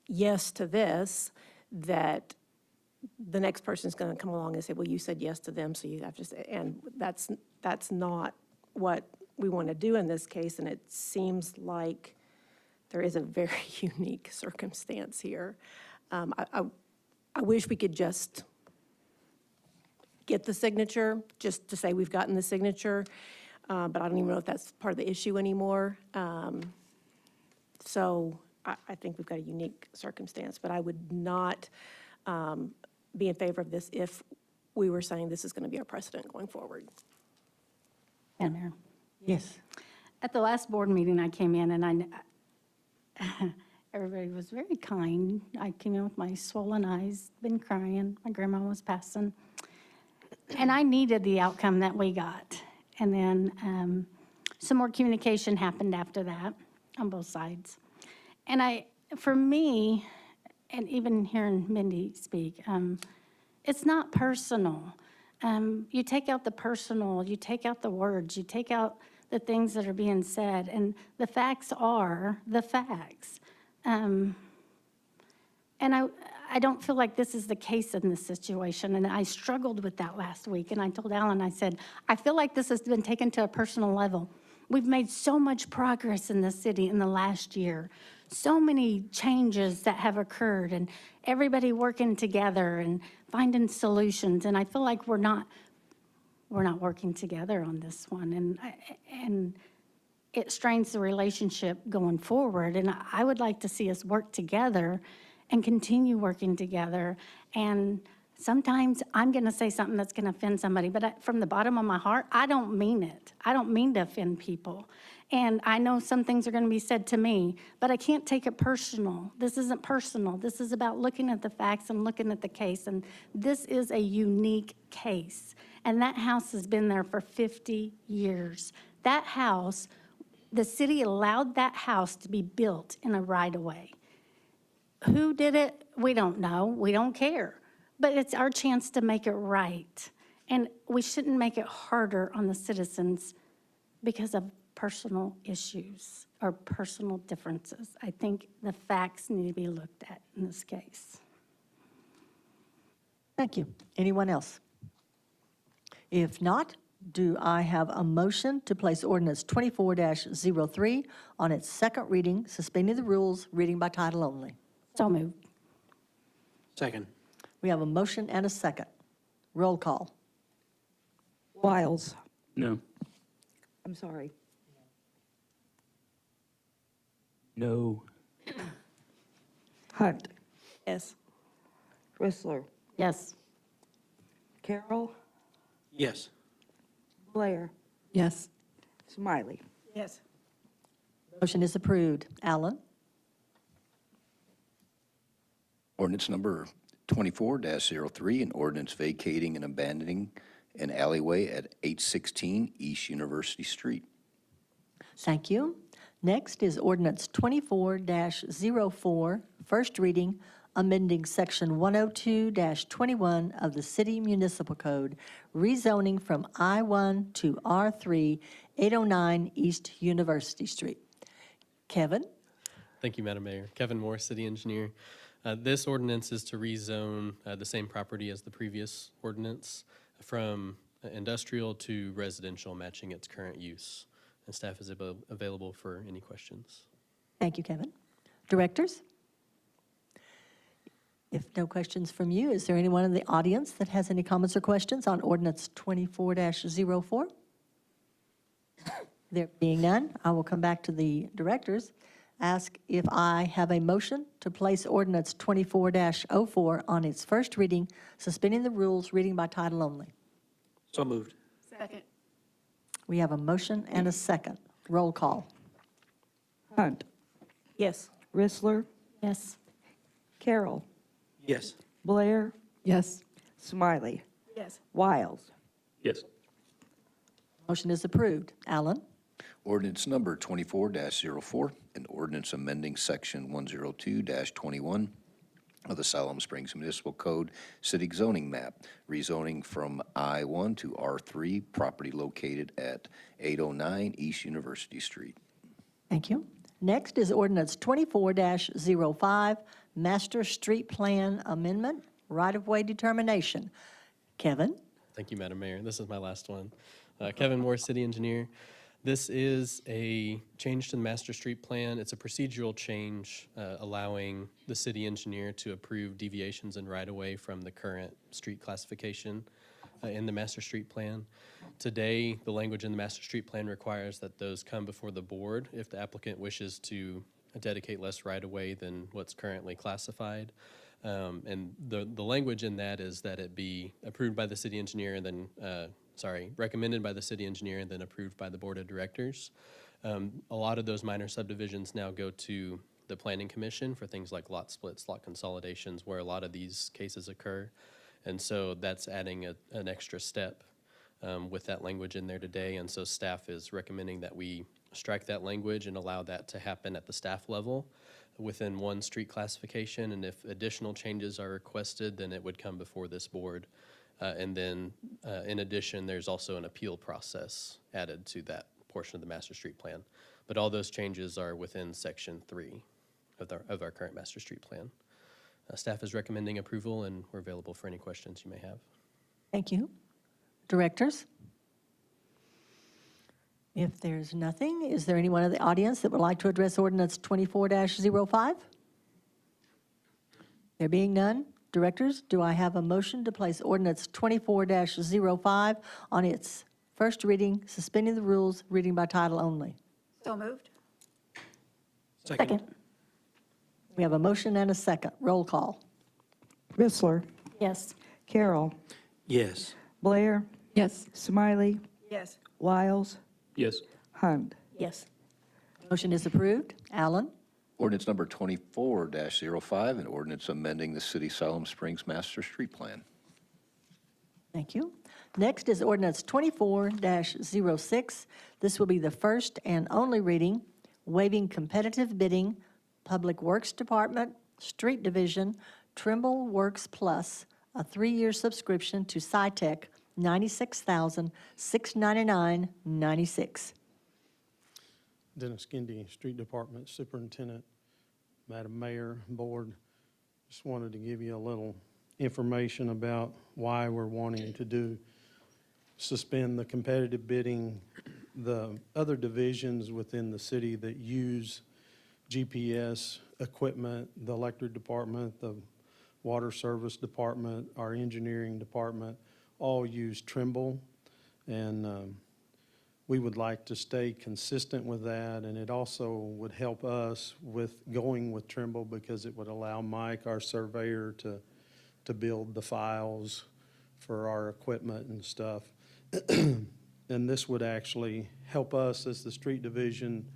yes to this, that the next person's going to come along and say, well, you said yes to them, so you have to say, and that's not what we want to do in this case, and it seems like there is a very unique circumstance here. I wish we could just get the signature, just to say we've gotten the signature, but I don't even know if that's part of the issue anymore. So I think we've got a unique circumstance, but I would not be in favor of this if we were saying this is going to be our precedent going forward. Madam Mayor? Yes. At the last board meeting, I came in and everybody was very kind. I came in with my swollen eyes, been crying. My grandma was passing. And I needed the outcome that we got. And then some more communication happened after that. on both sides. And for me, and even hearing Mindy speak, it's not personal. You take out the personal, you take out the words, you take out the things that are being said, and the facts are the facts. And I don't feel like this is the case in this situation, and I struggled with that last week, and I told Alan, I said, I feel like this has been taken to a personal level. We've made so much progress in the city in the last year, so many changes that have occurred, and everybody working together and finding solutions, and I feel like we're not working together on this one, and it strains the relationship going forward, and I would like to see us work together and continue working together. And sometimes I'm going to say something that's going to offend somebody, but from the bottom of my heart, I don't mean it. I don't mean to offend people. And I know some things are going to be said to me, but I can't take it personal. This isn't personal. This is about looking at the facts and looking at the case, and this is a unique case. And that house has been there for 50 years. That house, the city allowed that house to be built in a right-of-way. Who did it? We don't know. We don't care. But it's our chance to make it right. And we shouldn't make it harder on the citizens because of personal issues or personal differences. I think the facts need to be looked at in this case. Thank you. Anyone else? If not, do I have a motion to place ordinance 24-03 on its second reading, suspending the rules, reading by title only? So moved. Second. We have a motion and a second. Roll call. Wiles. No. I'm sorry. No. Hunt. Yes. Rissler. Yes. Carroll. Yes. Blair. Yes. Smiley. Yes. Motion is approved. Alan? Ordinance number 24-03, an ordinance vacating and abandoning an alleyway at 816 East University Street. Thank you. Next is ordinance 24-04, first reading, amending section 102-21 of the City Municipal Code, rezoning from I-1 to R3, 809 East University Street. Kevin? Thank you, Madam Mayor. Kevin Moore, City Engineer. This ordinance is to rezone the same property as the previous ordinance from industrial to residential, matching its current use. And staff is available for any questions. Thank you, Kevin. Directors? If no questions from you, is there anyone in the audience that has any comments or questions on ordinance 24-04? There being none, I will come back to the directors. Ask if I have a motion to place ordinance 24-04 on its first reading, suspending the rules, reading by title only. So moved. Second. We have a motion and a second. Roll call. Hunt. Yes. Rissler. Yes. Carroll. Yes. Blair. Yes. Smiley. Yes. Wiles. Yes. Motion is approved. Alan? Ordinance number 24-04, an ordinance amending section 102-21 of the Siloam Springs Municipal Code, City Zoning Map, rezoning from I-1 to R3, property located at 809 East University Street. Thank you. Next is ordinance 24-05, Master Street Plan Amendment, right-of-way determination. Kevin? Thank you, Madam Mayor. This is my last one. Kevin Moore, City Engineer. This is a change to the master street plan. It's a procedural change allowing the city engineer to approve deviations in right-of-way from the current street classification in the master street plan. Today, the language in the master street plan requires that those come before the board if the applicant wishes to dedicate less right-of-way than what's currently classified. And the language in that is that it be approved by the city engineer and then recommended by the city engineer and then approved by the board of directors. A lot of those minor subdivisions now go to the planning commission for things like lot splits, lot consolidations, where a lot of these cases occur. And so that's adding an extra step with that language in there today. And so staff is recommending that we strike that language and allow that to happen at the staff level within one street classification. And if additional changes are requested, then it would come before this board. And then, in addition, there's also an appeal process added to that portion of the master street plan. But all those changes are within Section 3 of our current master street plan. Staff is recommending approval, and we're available for any questions you may have. Thank you. Directors? If there's nothing, is there anyone in the audience that would like to address ordinance 24-05? There being none, directors, do I have a motion to place ordinance 24-05 on its first reading, suspending the rules, reading by title only? So moved. Second. We have a motion and a second. Roll call. Rissler. Yes. Carroll. Yes. Blair. Yes. Smiley. Yes. Wiles. Yes. Hunt. Yes. Motion is approved. Alan? Ordinance number 24-05, an ordinance amending the City Siloam Springs Master Street Plan. Thank you. Next is ordinance 24-06. This will be the first and only reading, waiving competitive bidding, Public Works Department, Street Division, Trimble Works Plus, a 3-year subscription to SciTech, $96,699.96. Dennis Gindy, Street Department Superintendent, Madam Mayor, Board. Just wanted to give you a little information about why we're wanting to suspend the competitive bidding. The other divisions within the city that use GPS equipment, the electric department, the water service department, our engineering department, all use Trimble. And we would like to stay consistent with that, and it also would help us with going with Trimble because it would allow Mike, our surveyor, to build the files for our equipment and stuff. And this would actually help us as the street division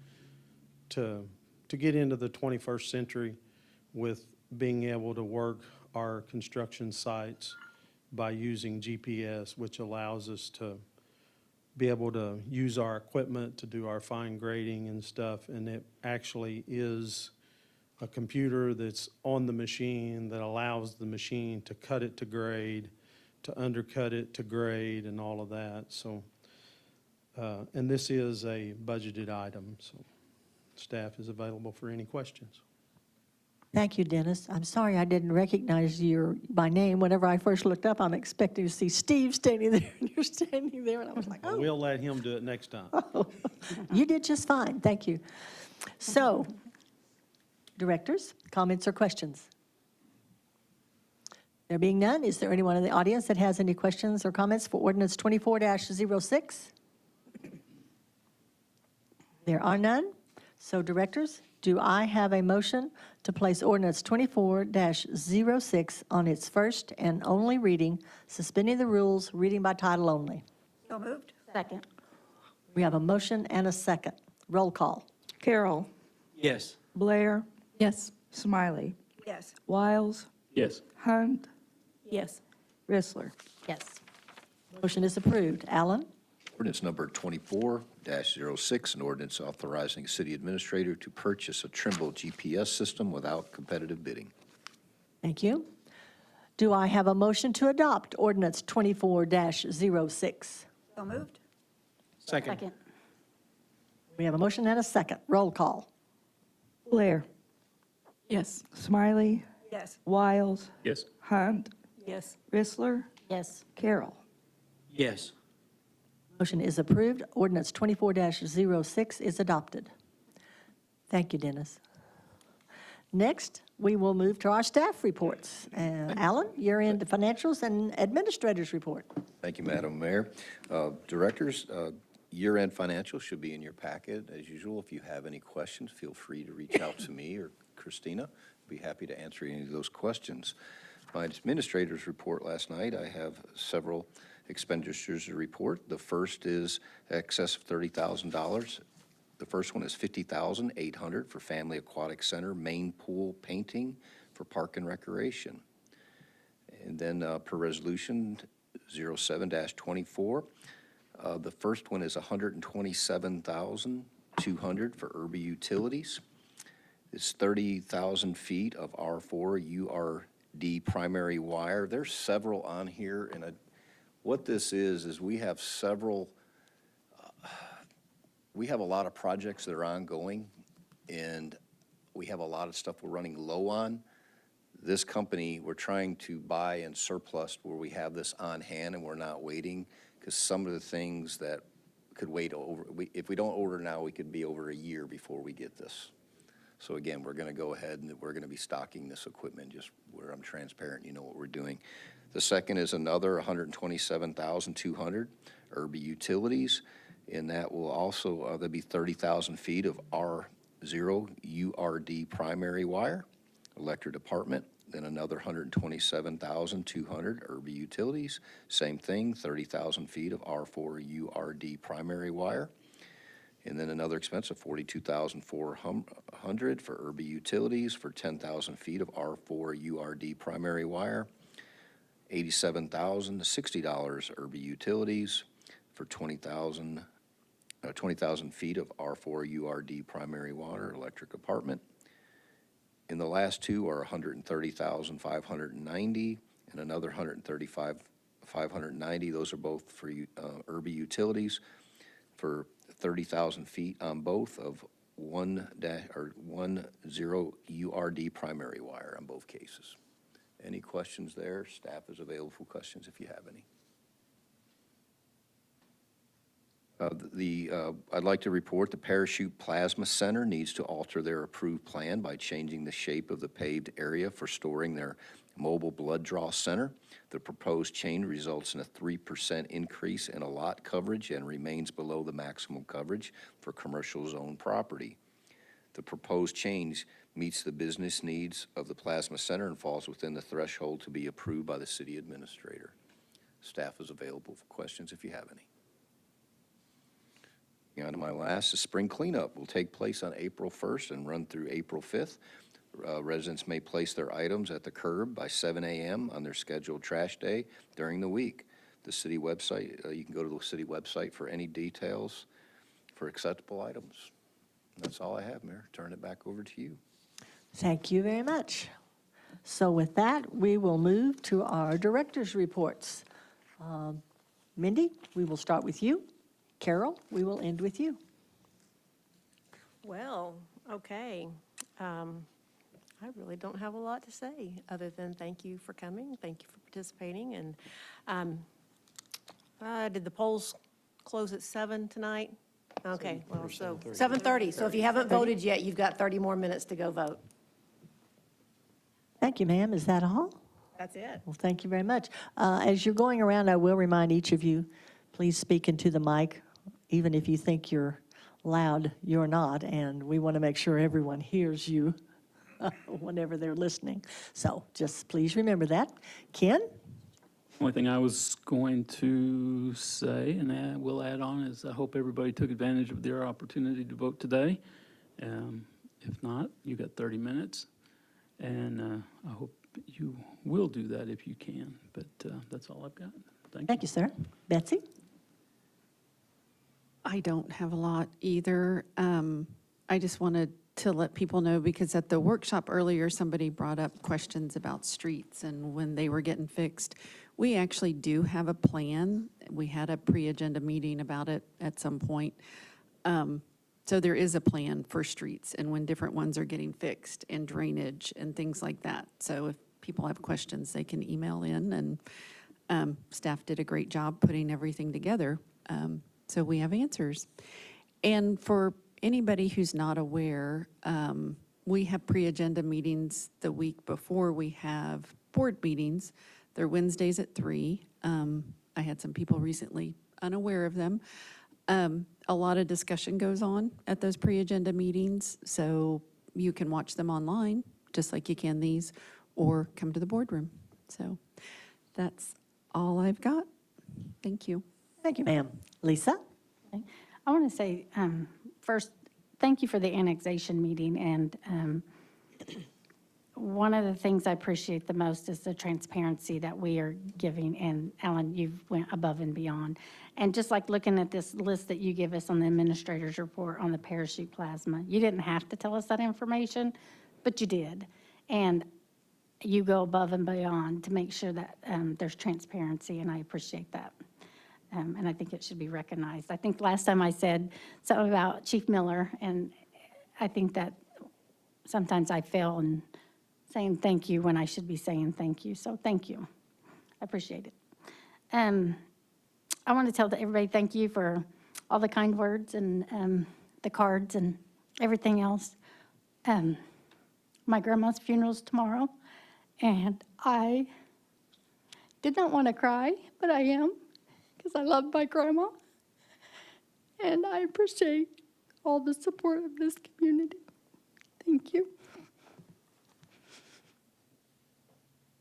to get into the 21st century with being able to work our construction sites by using GPS, which allows us to be able to use our equipment to do our fine grading and stuff. And it actually is a computer that's on the machine that allows the machine to cut it to grade, to undercut it to grade, and all of that. So, and this is a budgeted item, so staff is available for any questions. Thank you, Dennis. I'm sorry I didn't recognize you by name. Whenever I first looked up, I'm expecting to see Steve standing there, and you're standing there, and I was like, oh. We'll let him do it next time. You did just fine, thank you. So, directors, comments or questions? There being none, is there anyone in the audience that has any questions or comments for ordinance 24-06? There are none. So, directors, do I have a motion to place ordinance 24-06 on its first and only reading, suspending the rules, reading by title only? So moved. Second. We have a motion and a second. Roll call. Carroll. Yes. Blair. Yes. Smiley. Yes. Wiles. Yes. Hunt. Yes. Rissler. Yes. Motion is approved. Alan? Ordinance number 24-06, an ordinance authorizing city administrator to purchase a Trimble GPS system without competitive bidding. Thank you. Do I have a motion to adopt ordinance 24-06? So moved. Second. We have a motion and a second. Roll call. Blair. Yes. Smiley. Yes. Wiles. Yes. Hunt. Yes. Rissler. Yes. Carroll. Yes. Motion is approved. Ordinance 24-06 is adopted. Thank you, Dennis. Next, we will move to our staff reports. Alan, you're into financials and administrators report. Thank you, Madam Mayor. Directors, year-end financials should be in your packet as usual. If you have any questions, feel free to reach out to me or Christina. I'd be happy to answer any of those questions. My administrator's report last night, I have several expenditures to report. The first is excess of $30,000. The first one is $50,800 for Family Aquatic Center main pool painting for Park and Recreation. And then per resolution 07-24, the first one is $127,000 200 for Urban Utilities. It's 30,000 feet of R4 URD primary wire. There's several on here, and what this is we have several, we have a lot of projects that are ongoing, and we have a lot of stuff we're running low on. This company, we're trying to buy and surplus where we have this on hand and we're not waiting, because some of the things that could wait over, if we don't order now, we could be over a year before we get this. So again, we're going to go ahead and we're going to be stocking this equipment just where I'm transparent, you know what we're doing. The second is another 127,200 Urban Utilities, and that will also, there'll be 30,000 feet of R0 URD primary wire, electric department. Then another 127,200 Urban Utilities, same thing, 30,000 feet of R4 URD primary wire. And then another expense of $42,400 for Urban Utilities for 10,000 feet of R4 URD primary wire. $87,060 Urban Utilities for 20,000 feet of R4 URD primary water electric apartment. And the last two are $130,590 and another $135,590. Those are both for Urban Utilities for 30,000 feet on both of 10 URD primary wire on both cases. Any questions there? Staff is available for questions if you have any. I'd like to report the Parachute Plasma Center needs to alter their approved plan by changing the shape of the paved area for storing their mobile blood draw center. The proposed change results in a 3% increase in a lot coverage and remains below the maximum coverage for commercial zone property. The proposed change meets the business needs of the plasma center and falls within the threshold to be approved by the city administrator. Staff is available for questions if you have any. On to my last, the spring cleanup will take place on April 1st and run through April 5th. Residents may place their items at the curb by 7 a.m. on their scheduled trash day during the week. The city website, you can go to the city website for any details for acceptable items. That's all I have, Mayor. Turn it back over to you. Thank you very much. So with that, we will move to our director's reports. Mindy, we will start with you. Carol, we will end with you. Well, okay. I really don't have a lot to say, other than thank you for coming, thank you for participating, and did the polls close at 7 tonight? Okay, well, so 7:30, so if you haven't voted yet, you've got 30 more minutes to go vote. Thank you, ma'am. Is that all? That's it. Well, thank you very much. As you're going around, I will remind each of you, please speak into the mic. Even if you think you're loud, you're not, and we want to make sure everyone hears you whenever they're listening. So just please remember that. Ken? Only thing I was going to say, and I will add on, is I hope everybody took advantage of their opportunity to vote today. If not, you got 30 minutes, and I hope you will do that if you can. But that's all I've got. Thank you, sir. Betsy? I don't have a lot either. I just wanted to let people know, because at the workshop earlier, somebody brought up questions about streets and when they were getting fixed. We actually do have a plan. We had a pre-agenda meeting about it at some point. So there is a plan for streets and when different ones are getting fixed, and drainage and things like that. So if people have questions, they can email in, and staff did a great job putting everything together. So we have answers. And for anybody who's not aware, we have pre-agenda meetings the week before we have board meetings. They're Wednesdays at 3. I had some people recently unaware of them. A lot of discussion goes on at those pre-agenda meetings, so you can watch them online, just like you can these, or come to the boardroom. So that's all I've got. Thank you. Thank you, ma'am. Lisa? I want to say, first, thank you for the annexation meeting, and one of the things I appreciate the most is the transparency that we are giving, and Alan, you've went above and beyond. And just like looking at this list that you give us on the administrator's report on the parachute plasma, you didn't have to tell us that information, but you did. And you go above and beyond to make sure that there's transparency, and I appreciate that. And I think it should be recognized. I think last time I said something about Chief Miller, and I think that sometimes I fail in saying thank you when I should be saying thank you. So thank you. I appreciate it. I want to tell everybody thank you for all the kind words and the cards and everything else. My grandma's funeral's tomorrow, and I did not want to cry, but I am, because I love my grandma, and I appreciate all the support of this community. Thank you.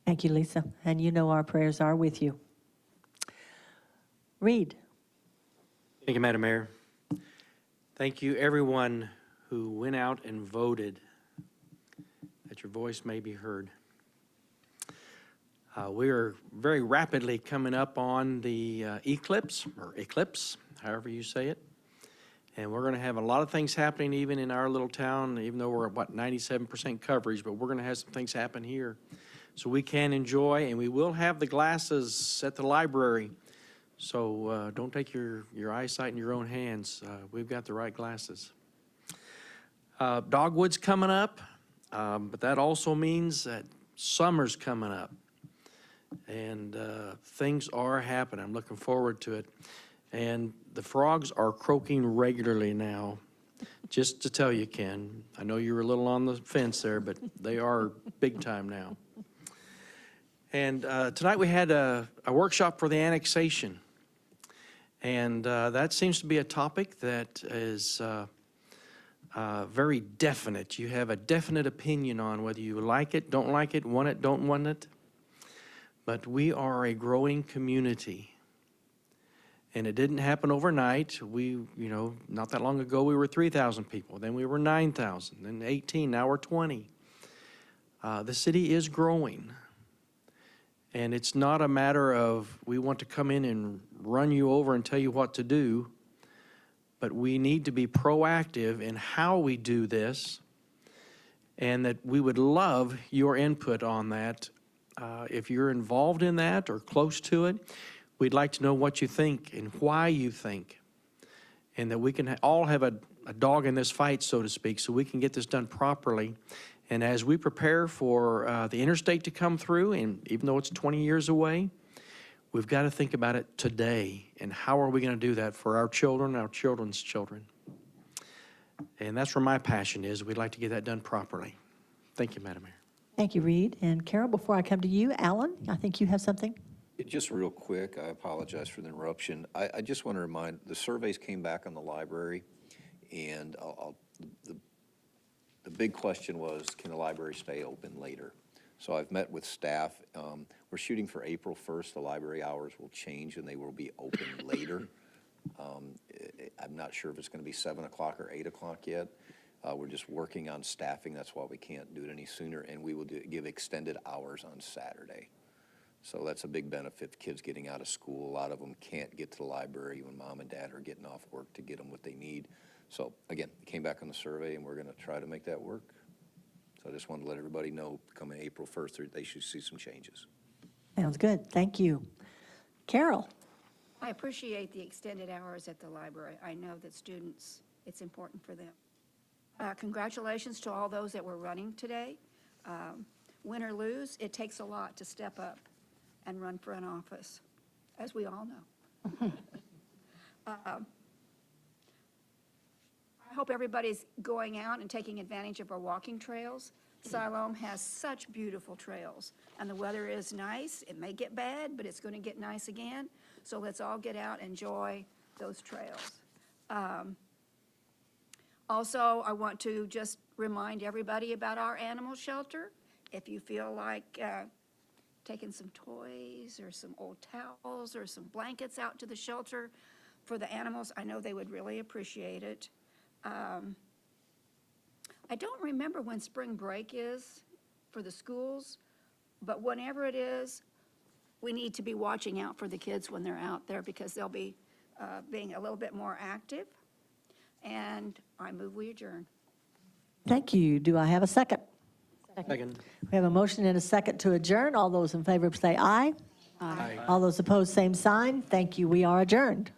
Thank you, Lisa. And you know our prayers are with you. Reed. Thank you, Madam Mayor. Thank you, everyone who went out and voted, that your voice may be heard. We are very rapidly coming up on the eclipse, however you say it. And we're going to have a lot of things happening even in our little town, even though we're at, 97% coverage, but we're going to have some things happen here. So we can enjoy, and we will have the glasses at the library. So don't take your eyesight in your own hands. We've got the right glasses. Dogwood's coming up, but that also means that summer's coming up. And things are happening. I'm looking forward to it. And the frogs are croaking regularly now. Just to tell you, Ken, I know you were a little on the fence there, but they are big time now. And tonight we had a workshop for the annexation. And that seems to be a topic that is very definite. You have a definite opinion on whether you like it, don't like it, want it, don't want it. But we are a growing community. And it didn't happen overnight. Not that long ago, we were 3,000 people. Then we were 9,000, then 18, now we're 20. The city is growing. And it's not a matter of we want to come in and run you over and tell you what to do, but we need to be proactive in how we do this, and that we would love your input on that. If you're involved in that or close to it, we'd like to know what you think and why you think, and that we can all have a dog in this fight, so to speak, so we can get this done properly. And as we prepare for the interstate to come through, and even though it's 20 years away, we've got to think about it today, and how are we going to do that for our children, our children's children. And that's where my passion is. We'd like to get that done properly. Thank you, Madam Mayor. Thank you, Reed. And Carol, before I come to you, Alan, I think you have something. Just real quick, I apologize for the interruption. I just want to remind, the surveys came back on the library, and the big question was, can the library stay open later? So I've met with staff. We're shooting for April 1st. The library hours will change, and they will be open later. I'm not sure if it's going to be 7 o'clock or 8 o'clock yet. We're just working on staffing. That's why we can't do it any sooner, and we will give extended hours on Saturday. So that's a big benefit, kids getting out of school. A lot of them can't get to the library when mom and dad are getting off work to get them what they need. So again, it came back on the survey, and we're going to try to make that work. So I just wanted to let everybody know, coming April 1st, they should see some changes. Sounds good. Thank you. Carol. I appreciate the extended hours at the library. I know that students, it's important for them. Congratulations to all those that were running today. Win or lose, it takes a lot to step up and run for an office, as we all know. I hope everybody's going out and taking advantage of our walking trails. Siloam has such beautiful trails, and the weather is nice. It may get bad, but it's going to get nice again. So let's all get out and enjoy those trails. Also, I want to just remind everybody about our animal shelter. If you feel like taking some toys or some old towels or some blankets out to the shelter for the animals, I know they would really appreciate it. I don't remember when spring break is for the schools, but whenever it is, we need to be watching out for the kids when they're out there because they'll be being a little bit more active. And I move we adjourn. Thank you. Do I have a second? Second. We have a motion and a second to adjourn. All those in favor say aye. Aye. All those opposed, same sign. Thank you. We are adjourned.